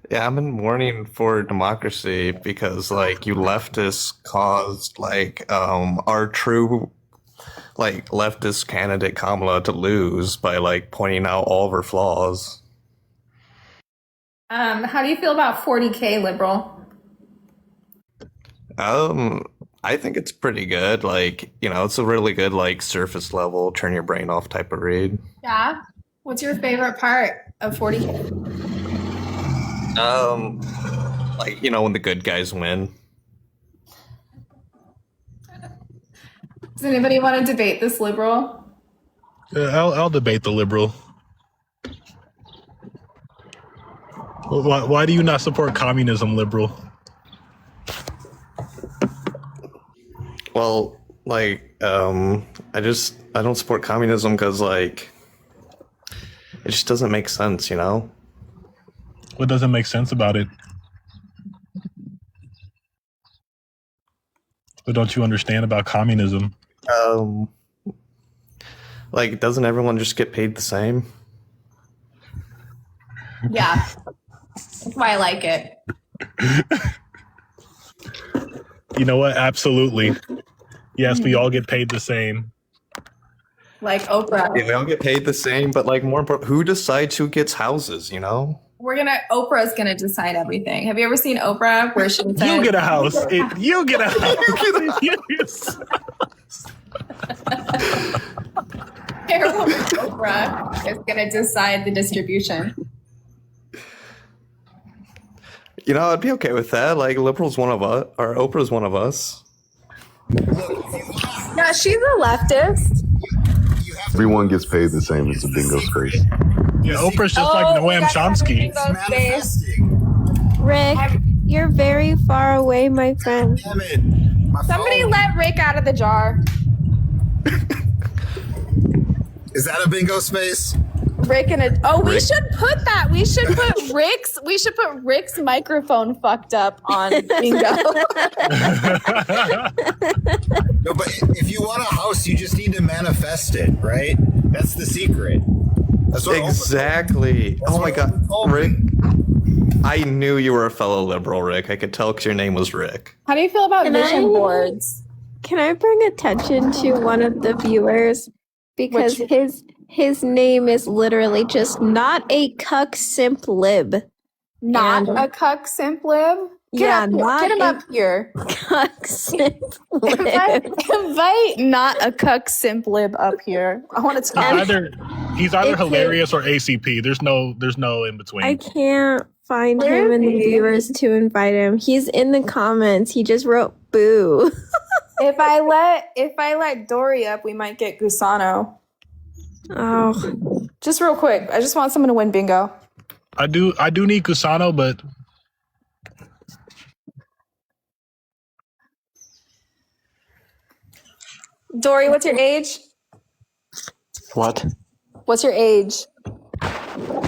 Yeah, I'm in mourning for democracy because like you leftists caused like our true like leftist candidate Kamala to lose by like pointing out all of her flaws. How do you feel about 40K liberal? I think it's pretty good. Like, you know, it's a really good like surface level, turn your brain off type of read. Yeah. What's your favorite part of 40K? Like, you know, when the good guys win. Does anybody want to debate this liberal? I'll debate the liberal. Why do you not support communism, liberal? Well, like, I don't support communism because, like, it just doesn't make sense, you know? What doesn't make sense about it? What don't you understand about communism? Like, doesn't everyone just get paid the same? Yeah. That's why I like it. You know what? Absolutely. Yes, we all get paid the same. Like Oprah. Yeah, we all get paid the same, but, like, more important, who decides who gets houses, you know? Oprah's gonna decide everything. Have you ever seen Oprah where she says, You get a house. You get a house. Terrible Oprah is gonna decide the distribution. You know, I'd be okay with that. Like, liberal's one of us, or Oprah's one of us. No, she's a leftist. Everyone gets paid the same. It's a bingo space. Yeah, Oprah's just like Noam Chomsky. Rick, you're very far away, my friend. Somebody let Rick out of the jar. Is that a bingo space? Rick and a we should put that. We should put Rick's microphone fucked up on bingo. No, but if you want a house, you just need to manifest it, right? That's the secret. That's what Exactly. Oh my god, Rick. I knew you were a fellow liberal, Rick. I could tell because your name was Rick. How do you feel about vision boards? Can I bring attention to one of the viewers? Because his name is literally just not a cuck simp lib. Not a cuck simp lib? Get him up here. Cuck simp lib. Invite not a cuck simp lib up here. I want to talk. He's either hilarious or ACP. There's no in between. I can't find him in the viewers to invite him. He's in the comments. He just wrote boo. If I let Dory up, we might get Gusano. Oh. Just real quick. I just want someone to win bingo. I do need Gusano, but Dory, what's your age? What? What's your age?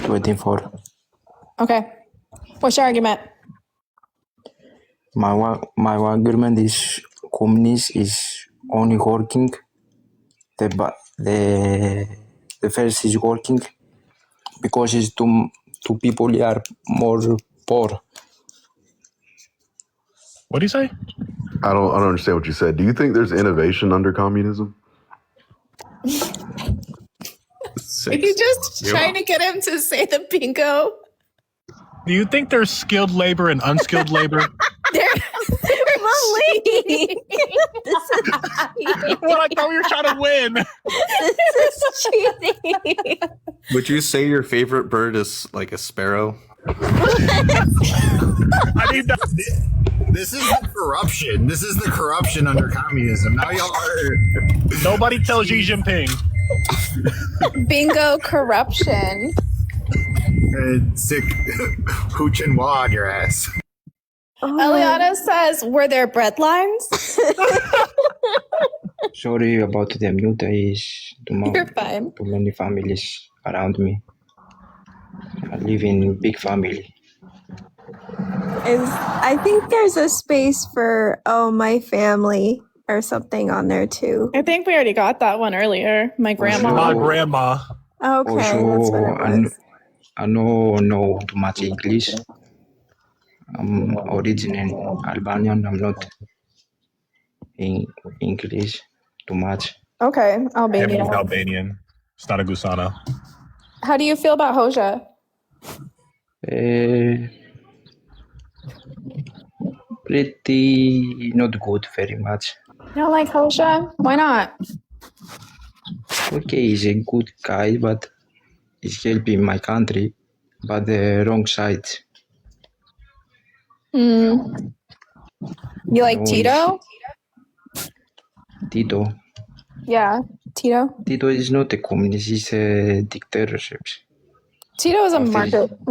24. Okay. What's your argument? My argument is communist is only working. The first is working because it's two people are more poor. What do you say? I don't understand what you said. Do you think there's innovation under communism? Are you just trying to get him to say the bingo? Do you think there's skilled labor and unskilled labor? Malik! This is cheating. Well, I thought we were trying to win. This is cheating. Would you say your favorite bird is like a sparrow? I need that. This is the corruption. This is the corruption under communism. Now y'all are. Nobody tells Xi Jinping. Bingo corruption. Sick hooch and wad your ass. Eliana says, were there bread lines? Sorry about the mute. You're fine. Too many families around me. I live in big family. I think there's a space for my family or something on there too. I think we already got that one earlier. My grandma. My grandma. Okay, that's what it was. I know too much English. I'm original Albanian. I'm not in English too much. Okay, Albania. He's Albanian. It's not a Gusano. How do you feel about Hoja? Pretty not good very much. You don't like Hoja? Why not? Okay, he's a good guy, but he's helping my country, but the wrong side. You like Tito? Tito. Yeah, Tito. Tito is not a communist, he's a dictatorship. Tito is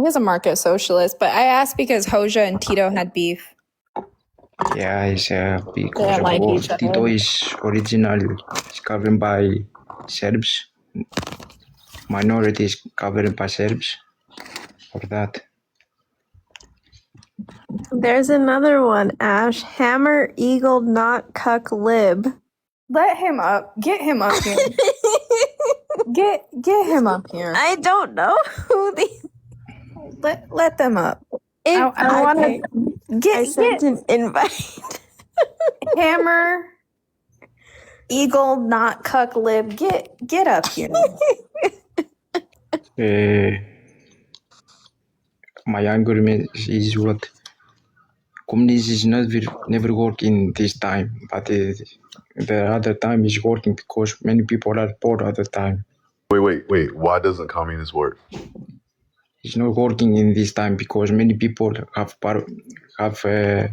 he's a market socialist, but I asked because Hoja and Tito had beef. Yeah, it's because They don't like of each other. Tito is original, it's governed by Serbs. Minority is governed by Serbs. For that. There's another one, Ash. Hammer, eagle, not cuck, lib. Let him up. Get him up here. Get him up here. I don't know who the. Let them up. I want to to I sent an invite. Hammer, eagle, not cuck, lib. Get up here. My argument is what communism is never working this time, but the other time is working because many people are poor at the time. Wait. Why doesn't communism work? It's not working in this time because many people have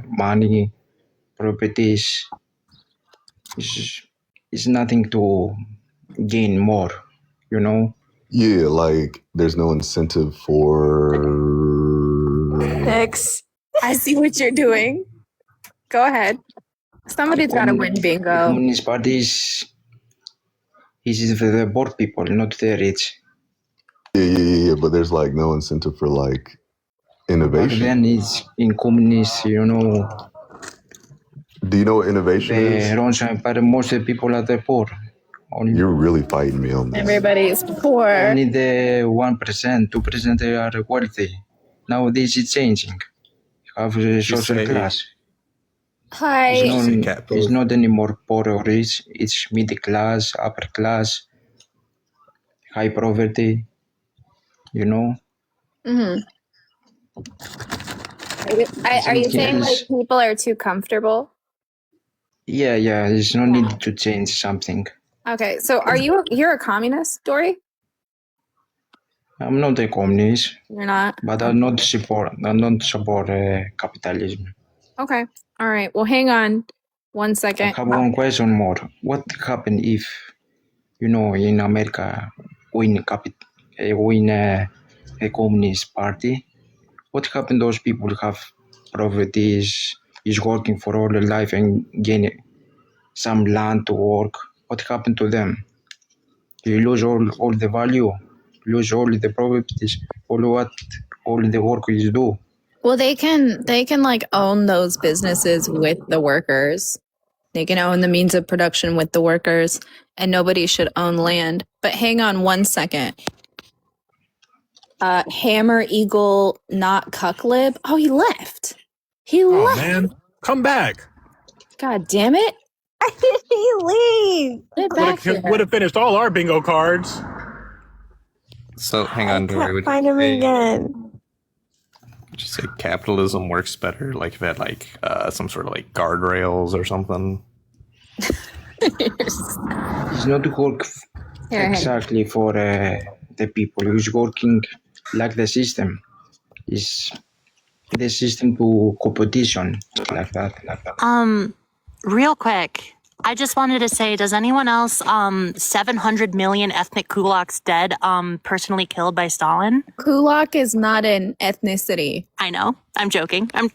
money, properties. It's nothing to gain more, you know? Yeah, like there's no incentive for. X. I see what you're doing. Go ahead. Somebody's got to win The bingo. Communist Party is for the poor people, not the rich. Yeah. But there's like no incentive for like But innovation. then it's in communist, you know, Do you know what innovation the is? Russian Empire, most of the people are the poor. Only, You're really fighting me on this. Everybody's poor. only the 1%, 2% are wealthy. Nowadays it's changing. You have a social say- class. Hi. It's not anymore poor or rich. It's middle class, upper class, high poverty. You know. Mm-hmm. Are you saying like people are too comfortable? Yeah. There's no need to change something. Okay, so you're a communist, Dory? I'm not a communist, You're not? but I don't support capitalism. Okay. All right. Well, hang on one I second. have one question more. What happen if, you know, in America win a communist party? What happen? Those people have poverty, is working for all their life and gain some land to work. What happened to them? You lose all the value, lose all the properties, all the work you do. Well, they can like own those businesses with the workers. They can own the means of production with the workers, and nobody should own land. But hang on one second. Hammer Eagle, not Cucklib. Oh, he left. He Oh left. man, come back. God damn it! Why did he leave? Get back here. Would have finished all our bingo cards. So hang on, Dory. Can't Would find you him say, again. would you say capitalism works better? Like if it had like some sort of like guardrails or something? It's not work Here. exactly for the people who's working like the system. Is the system to competition like that. Real quick, I just wanted to say, does anyone else 700 million ethnic kulaks dead personally killed by Stalin? Kulak is not an ethnicity. I know. I'm joking. I'm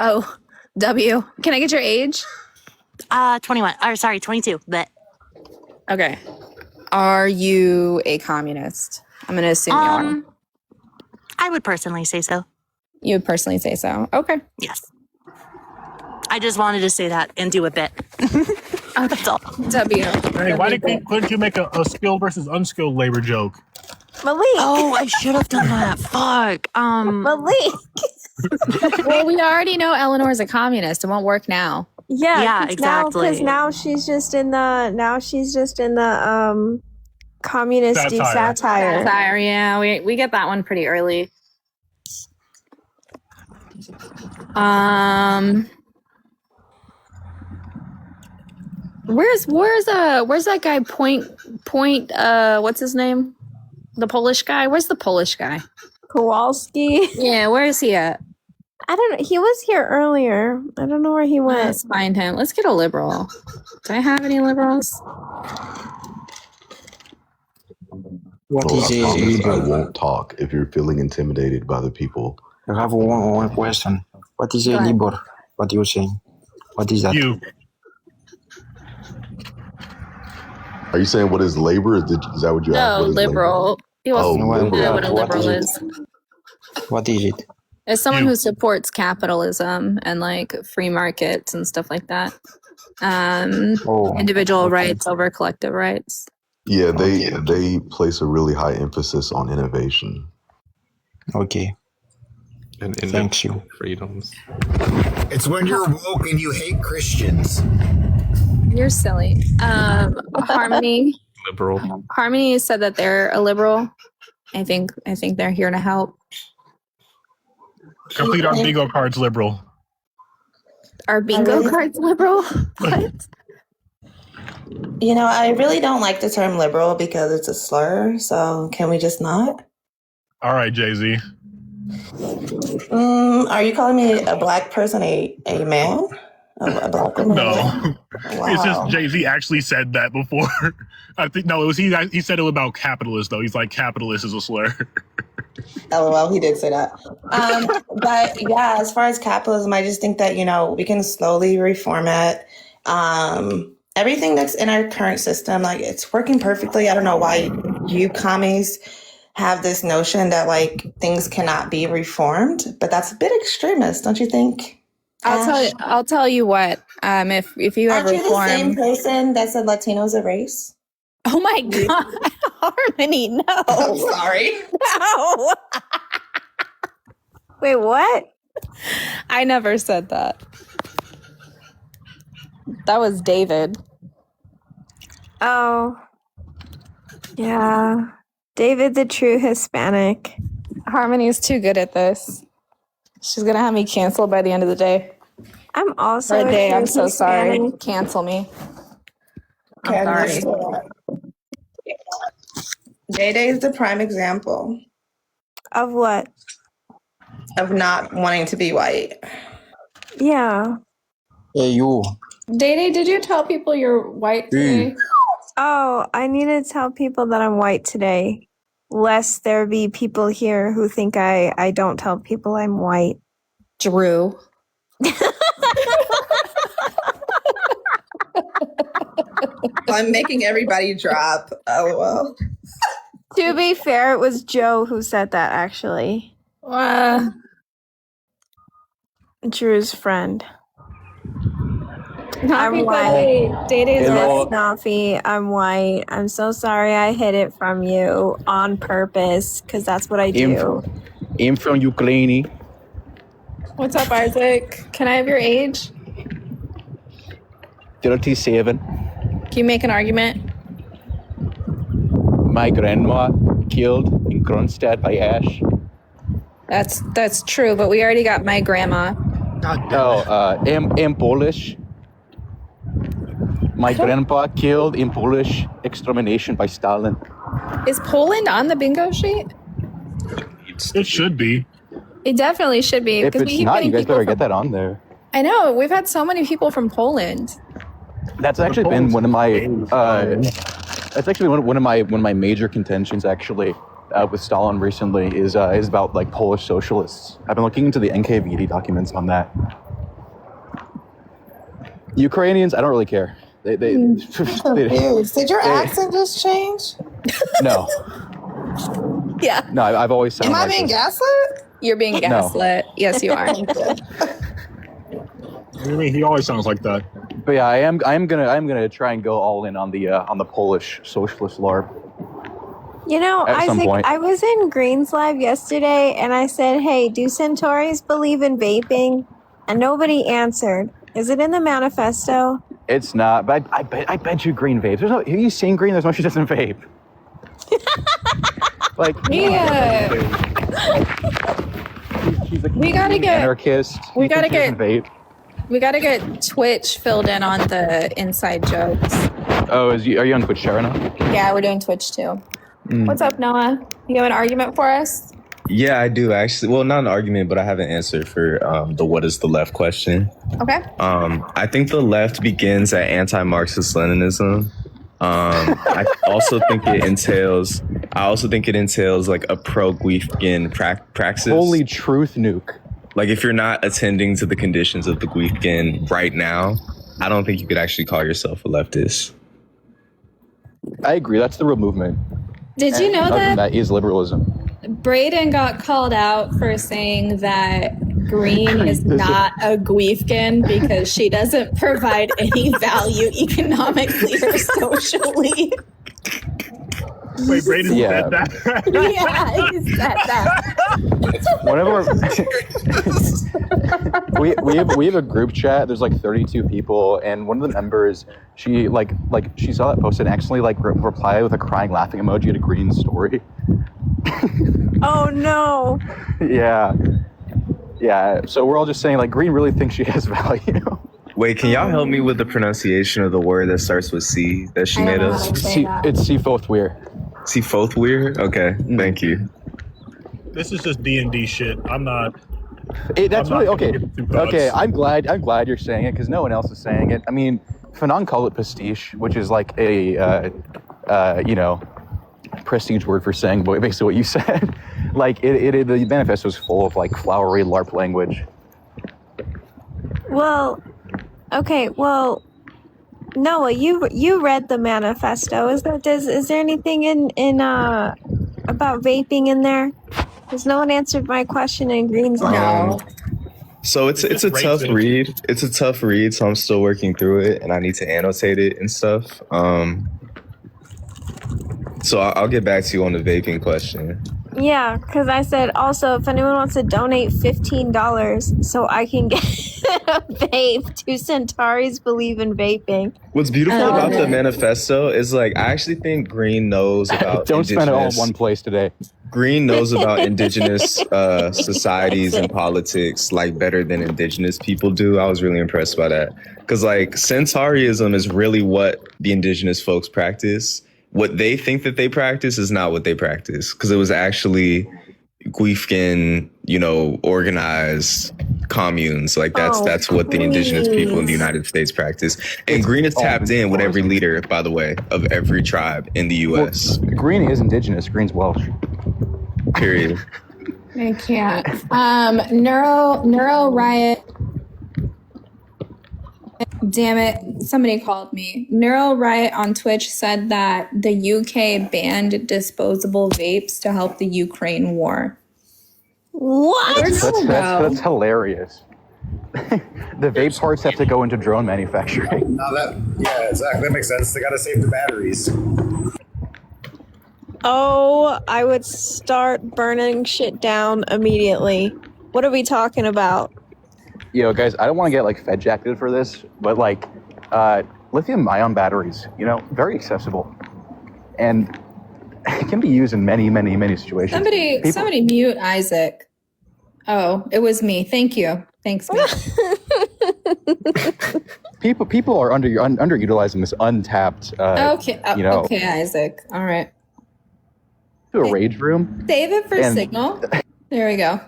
Oh, W. Can I get your age? 21. Or sorry, 22. But Okay. Are you a communist? I'm gonna assume you are. I would personally say so. You would personally say so. Okay. Yes. I just wanted to say that and do a bit. That's all. W. Hey, why couldn't you make a skilled versus unskilled labor joke? Malik. Oh, I should have done that. Fuck. Malik. Well, we already know Eleanor's a communist. It won't work now. Yeah, exactly. Because now she's just in the communist satire. Satire, yeah. We get that one pretty early. Where's that guy point what's his name? The Polish guy? Where's the Polish guy? Kowalski. Yeah, where is he at? I don't know. He was here earlier. I don't know where he went. Let's find him. Let's get a liberal. Do I have any liberals? What Well, is I promise I illegal? won't talk if you're feeling intimidated by the people. I have one question. What is a Go ahead. Libor? What you saying? What is that? You. Are you saying what is labor? Is that what you asked? No, What is labor? liberal. He wants Oh, to liberal. know what a What liberal is is. What is it? It's someone You. who supports capitalism and like free markets and stuff like that. Oh, Individual okay. rights over collective rights. Yeah, they place a really high emphasis on innovation. Okay. And Thank you. freedoms. It's when you're woke and you hate Christians. You're silly. Harmony Liberal. Harmony said that they're a liberal. I think they're here to help. Complete our bingo cards, liberal. Our bingo cards liberal? What? You know, I really don't like the term liberal because it's a slur. So can we just not? All right, Jay-Z. Are you calling me a black person a man? A black woman? No. Wow. It's just Jay-Z actually said that before. I think, no, it was he said it about capitalist, though. He's like, capitalist is a slur. LOL, he did say that. But yeah, as far as capitalism, I just think that, we can slowly reformat everything that's in our current system. Like, it's working perfectly. I don't know why you commies have this notion that like things cannot be reformed, but that's a bit extremist, don't you think? I'll tell you what. If you Aren't ever you the same reform, person that said Latinos a race? oh my god, Harmony, no. I'm sorry. No. Wait, what? I never said that. That was David. Oh. Yeah. David, the true Hispanic. Harmony is too good at this. She's gonna have me canceled by the end of the day. I'm also Or a day. true I'm so sorry. Hispanic. Cancel me. Okay, I'm I'm sorry. Day is the prime example Of what? of not wanting to be white. Yeah. Hey, you. Day, did you tell people you're white today? Oh, I need to tell people that I'm white today, lest there be people here who think I don't tell people I'm white. Drew. I'm making everybody drop. LOL. To be fair, it was Joe who said that, actually. Drew's friend. I'm white. Day-Day's Yes, Nafi, I'm white. I'm so sorry I hid it from you on purpose, because that's what I do. I'm from Ukraine. What's up, Isaac? Can I have your age? 37. Can you make an argument? My grandma killed in Kronstadt by Ash. That's true, but we already got my grandma. I'm Polish. My grandpa killed in Polish extermination by Stalin. Is Poland on the bingo sheet? It should be. It definitely should be. If 'cause we it's keep not, getting you guys people better from- get that on there. I know. We've had so many people from Poland. That's actually been one of my. That's actually one of my major contentions. Actually, with Stalin recently is about like Polish socialists. I've been looking into the NKVD documents on that. Ukrainians, I don't really care. They Confused. Did your accent just change? no. Yeah. No, I've always sounded Am I like being this. gaslit? You're being No. gaslit. Yes, you are. I mean, he always sounds like that. But yeah, I'm gonna try and go all in on the Polish socialist LARP. You know, At some Isaac, point. I was in Green's Live yesterday and I said, hey, do Centauri's believe in vaping? And nobody answered. Is it in the manifesto? It's not, but I bet you Green vapes. Have you seen Green? There's no she doesn't vape. Like she's like We gotta get- anarchist. we You gotta think she doesn't vape. We got to get Twitch filled in on the inside jokes. Oh, are you on Twitch Shara now? Yeah, we're doing Twitch too. Mm. What's up, Noah? You have an argument for us? Yeah, I do actually. Well, not an argument, but I have an answer for the what is the left question. Okay. I think the left begins at anti-Marxist Leninism. I also think it entails like a pro-Guifkin praxis. Holy truth nuke. Like if you're not attending to the conditions of the Guifkin right now, I don't think you could actually call yourself a leftist. I agree. That's the real movement. Did you know Other than that that is liberalism. Braden got called out for saying that Green is not a Guifkin because she doesn't provide any value economically or socially? Wait, Braden Yeah. said that? Yeah, he said that. we have a group chat. There's like 32 people, and one of the members, she she saw that post and accidentally replied with a crying, laughing emoji to Green's story. Oh no. Yeah. So we're all just saying like Green really thinks she has value. Wait, can y'all help me with the pronunciation of the word that starts with C that she made us? It's Seafothweir. Seafothweir? Okay, thank you. This is just D&D shit. I'm not. That's I'm really not okay. gonna get too nuts. Okay, I'm glad you're saying it because no one else is saying it. I mean, Fanon called it pastiche, which is like a prestige word for saying basically what you said. Like the manifesto is full of like flowery LARP language. Well, okay. Well, Noah, you read the manifesto. Is there anything in about vaping in there? Because no one answered my question in Green's now. So it's a tough read. It's a tough read, so I'm still working through it, and I need to annotate it and stuff. So I'll get back to you on the vaping question. Yeah, because I said also if anyone wants to donate $15 so I can get a vape to Centauri's Believe in Vaping. What's beautiful about the manifesto is like I actually think Green knows about Don't spend it all in one place today. Green knows about indigenous societies and politics like better than indigenous people do. I was really impressed by that because like Centaurism is really what the indigenous folks practice. What they think that they practice is not what they practice because it was actually Guifkin, organized communes. Like that's what the indigenous people in the United States practice. And Green is tapped in with every leader, by the way, of every tribe in the U.S. Well, Green is indigenous. Green's Welsh. Period. I can't. Neuro Riot. Damn it, somebody called me. Neuro Riot on Twitch said that the UK banned disposable vapes to help the Ukraine war. What? That's hilarious. The vape parts have to go into drone manufacturing. Yeah, exactly. That makes sense. They gotta save the batteries. Oh, I would start burning shit down immediately. What are we talking about? Yo, guys, I don't want to get like fed jacketed for this, but like lithium-ion batteries, very accessible, and it can be used in many, many, many situations. Somebody mute Isaac. Oh, it was me. Thank you. Thanks, man. People are underutilizing this untapped. Okay, okay, Isaac. All right. To a rage room. Save it for Signal. There we go.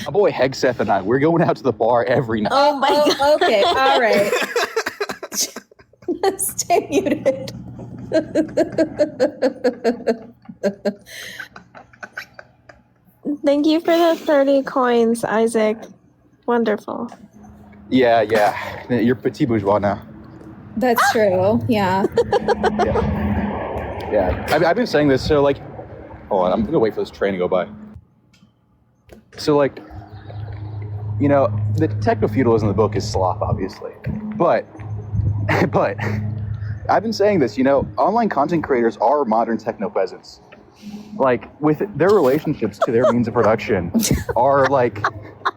My boy Hegseth and I, we're going out to the bar every night. Oh my God. Okay, all right. Stay muted. Thank you for the 30 coins, Isaac. Wonderful. Yeah. You're petit bourgeois now. That's true. Yeah. Yeah. I've been saying this, so like, hold on, I'm gonna wait for this train to go by. So like, the techno-feudalism in the book is slop, obviously, but I've been saying this, online content creators are modern techno-peasants. Like, with their relationships to their means of production are like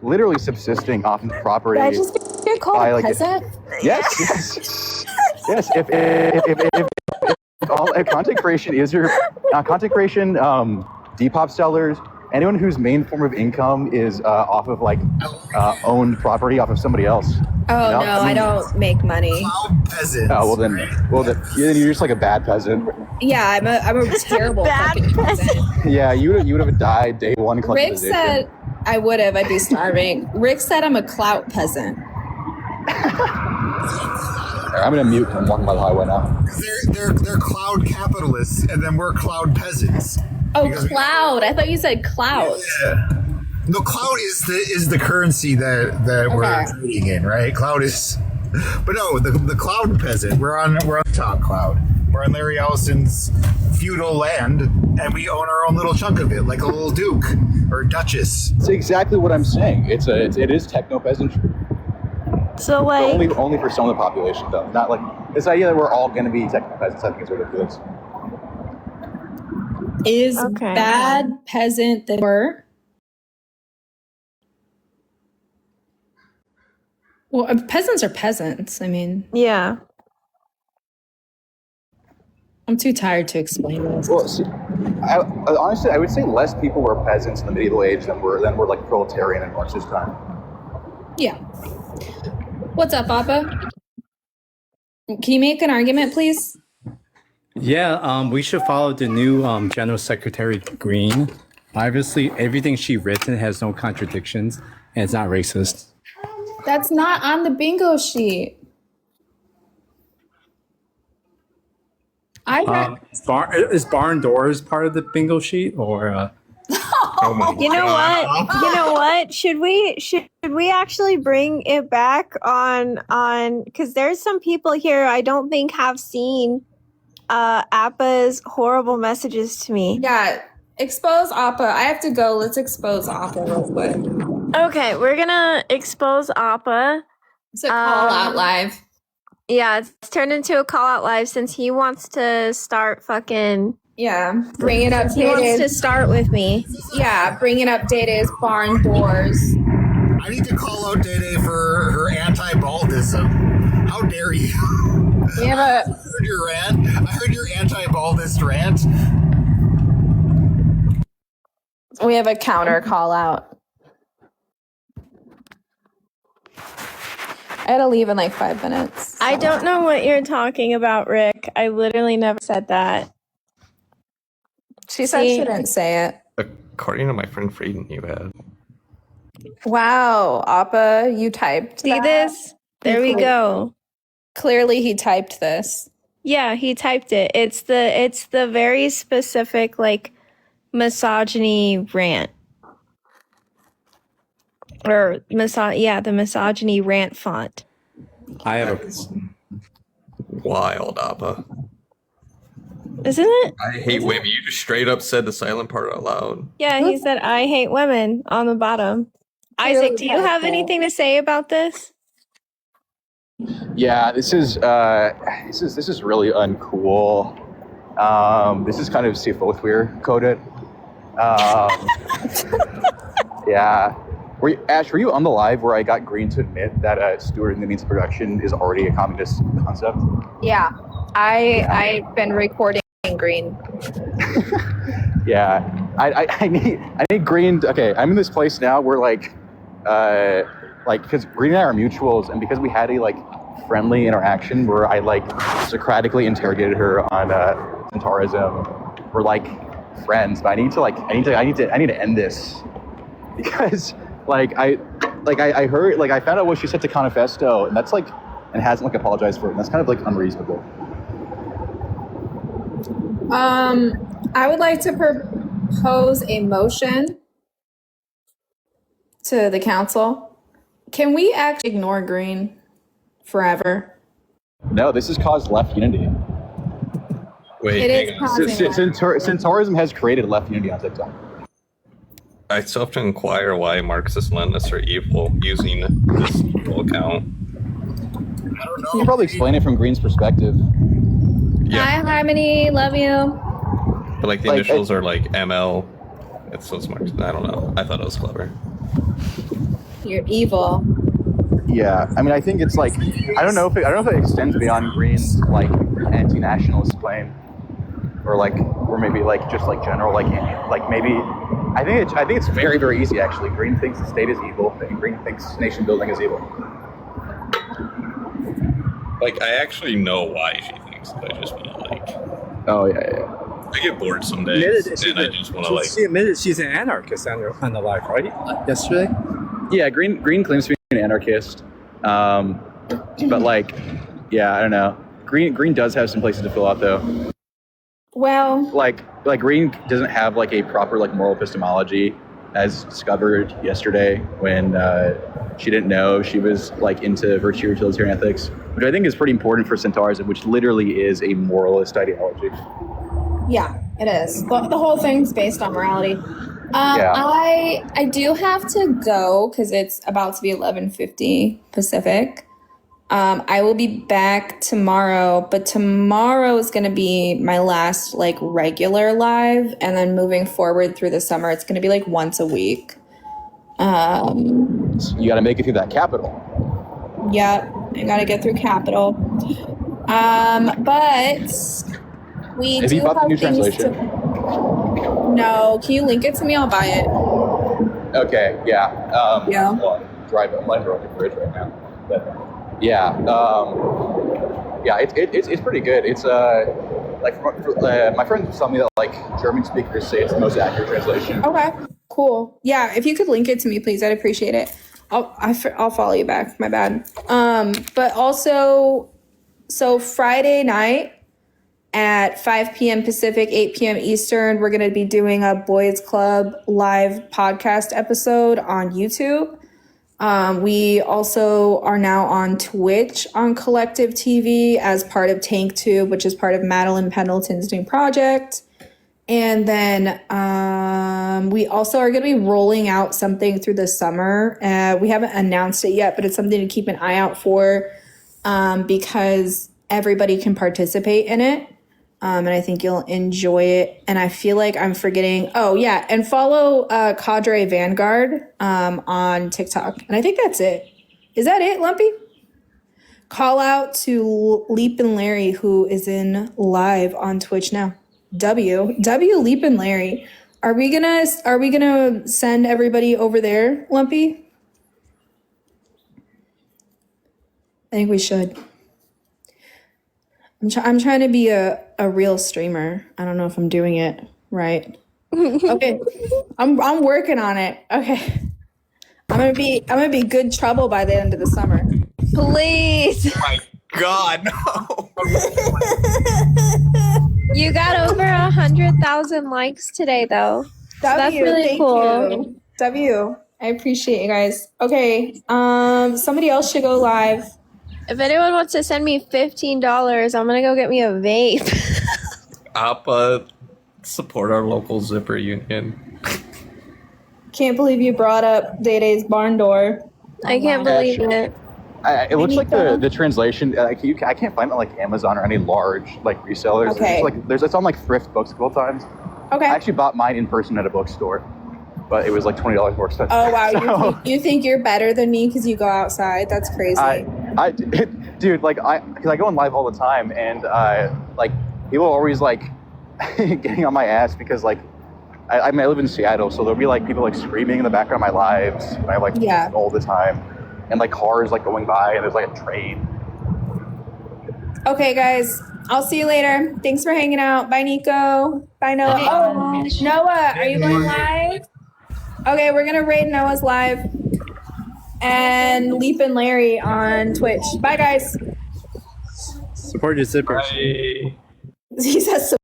literally subsisting off of property. Did I just get called a peasant? Yes. If content creation is your Depop sellers, anyone whose main form of income is off of like owned property off of somebody else. Oh no, I don't make money. Peasants. Oh well then you're just like a bad peasant. Yeah, I'm a terrible fucking peasant. Yeah, you would have died day one. Rick said I would have. I'd be starving. Rick said I'm a clout peasant. I'm gonna mute. I'm walking by the highway now. They're cloud capitalists, and then we're cloud peasants. Oh, cloud! I thought you said clout. Yeah. No, cloud is the currency that we're trading in, right? Cloud is, but no, the cloud peasant. We're on top cloud. We're on Larry Ellison's feudal land, and we own our own little chunk of it, like a little duke or duchess. It's exactly what I'm saying. It is techno peasantry. So like only for some of the population though. Not like this idea that we're all going to be techno peasants. I think is ridiculous. Is bad peasant the word? Well, peasants are peasants. I mean, yeah. I'm too tired to explain this. Well, see, honestly, I would say less people were peasants in the medieval age than were like proletarian in Marxist time. Yeah. What's up, Papa? Can you make an argument, please? Yeah, we should follow the new General Secretary Green. Obviously, everything she written has no contradictions, and it's not racist. That's not on the bingo sheet. Is barn doors part of the bingo sheet or? Oh my You know what? You know what? Should we actually bring it back on because there's some people here I don't think have seen Appa's horrible messages to me. Yeah, expose Appa. I have to go. Let's expose Appa real quick. Okay, we're gonna expose Appa. It's a call out live. Yeah, it's turned into a call out live since he wants to start fucking. Yeah, bring it up. He wants to start with me. Yeah, bring it up. Data's barn doors. I need to call out Dede for her anti-baldism. How dare you? We have a. I heard your rant. I heard your anti-baldist rant. We have a counter call out. I had to leave in like 5 minutes. I don't know what you're talking about, Rick. I literally never said that. She said she didn't say it. According to my friend Frieden, you had. Wow, Appa, you typed. See that? this? There we go. Clearly, he typed this. Yeah, he typed it. It's the very specific like misogyny rant. Or the misogyny rant font. I have a Wild, Appa. Isn't it? I hate women. You just straight up said the silent part out loud. Yeah, he said I hate women on the bottom. Isaac, do you have anything to say about this? Yeah, this is really uncool. This is kind of Seafothweir coded. Yeah. Ash, were you on the live where I got Green to admit that Stewart in the means of production is already a communist concept? Yeah, I've been recording Green. Yeah, I need Green. Okay, I'm in this place now where like because Green and I are mutuals, and because we had a like friendly interaction where I like Socratically interrogated her on Centaurism, we're like friends. But I need to end this because I heard like I found out what she said to Conifesto, and that's like and hasn't like apologized for it. And that's kind of like unreasonable. I would like to propose a motion to the council. Can we actually ignore Green forever? No, this has caused left unity. Wait, It is causing Centaurism has created left unity on TikTok. I still have to inquire why Marxist-Leninists are evil using this evil account. You can probably explain it from Green's perspective. Yeah. Hi, Harmony. Love you. But like the initials are like ML. It's so smart. I don't know. I thought it was clever. You're evil. Yeah, I mean, I think it's like I don't know if it extends beyond Green's like anti-nationalist claim, or maybe like just like general like maybe I think it's very very easy actually. Green thinks the state is evil, and Green thinks nation building is evil. Like I actually know why she thinks that. I just want to like. Oh yeah. I get bored some days, and I just want to like. She admitted she's an anarchist on the live, right? Yesterday. Yeah, Green claims to be an anarchist, but like, yeah, I don't know. Green does have some places to fill out though. Well, like Green doesn't have like a proper like moral epistemology, as discovered yesterday when she didn't know she was like into virtue utilitarian ethics, which I think is pretty important for Centaurism, which literally is a moralist ideology. yeah, it is. The whole thing's based on morality. Yeah. I do have to go because it's about to be 11:50 Pacific. I will be back tomorrow, but tomorrow is going to be my last like regular live, and then moving forward through the summer, it's going to be like once a week. You got to make it through that capital. Yep, I got to get through Capital. But we Have do you bought the have new things translation? No, can you link it to me? I'll buy it. Okay, yeah. Yeah. Well, I'm driving over the bridge right now. But yeah, it's pretty good. It's like my friends tell me that like German speakers say it's the most accurate translation. Okay, cool. Yeah, if you could link it to me, please, I'd appreciate it. I'll follow you back. My bad. But also, so Friday night, at 5 p.m. Pacific, 8 p.m. Eastern. We're going to be doing a Boys Club live podcast episode on YouTube. We also are now on Twitch on Collective TV as part of TankTube, which is part of Madeline Pendleton's new project. And then we also are going to be rolling out something through the summer. We haven't announced it yet, but it's something to keep an eye out for because everybody can participate in it. And I think you'll enjoy it. And I feel like I'm forgetting. Oh, yeah. And follow Cadre Vanguard on TikTok. And I think that's it. Is that it, Lumpy? Call out to Leap and Larry, who is in live on Twitch now. W Leap and Larry. Are we gonna send everybody over there, Lumpy? I think we should. I'm trying to be a real streamer. I don't know if I'm doing it right. Okay. I'm working on it. Okay. I'm gonna be good trouble by the end of the summer. Please. Oh my God, no. You got over 100,000 likes today, though. So that's really thank cool. you. W. I appreciate you guys. Okay. Somebody else should go live. If anyone wants to send me $15, I'm gonna go get me a vape. Appa, support our local zipper union. Can't believe you brought up Day Day's barn door. I can't believe it. It looks like the translation. I can't find it on like Amazon or any large like resellers. Okay. It's on like thrift books a couple times. Okay. I actually bought mine in person at a bookstore, but it was like $20 more expensive. Oh wow, So, you think you're better than me because you go outside? That's crazy. Dude, like because I go on live all the time, and like people are always like getting on my ass because like I live in Seattle, so there'll be like people like screaming in the background of my lives. And I have like music all the time, and like cars like going by, and there's like a train. Okay, guys, I'll see you later. Thanks for hanging out. Bye, Nico. Bye, Noah. Oh, Noah, are you going live? Okay, we're gonna raid Noah's live and Leap and Larry on Twitch. Bye, guys. Support your zippers. He says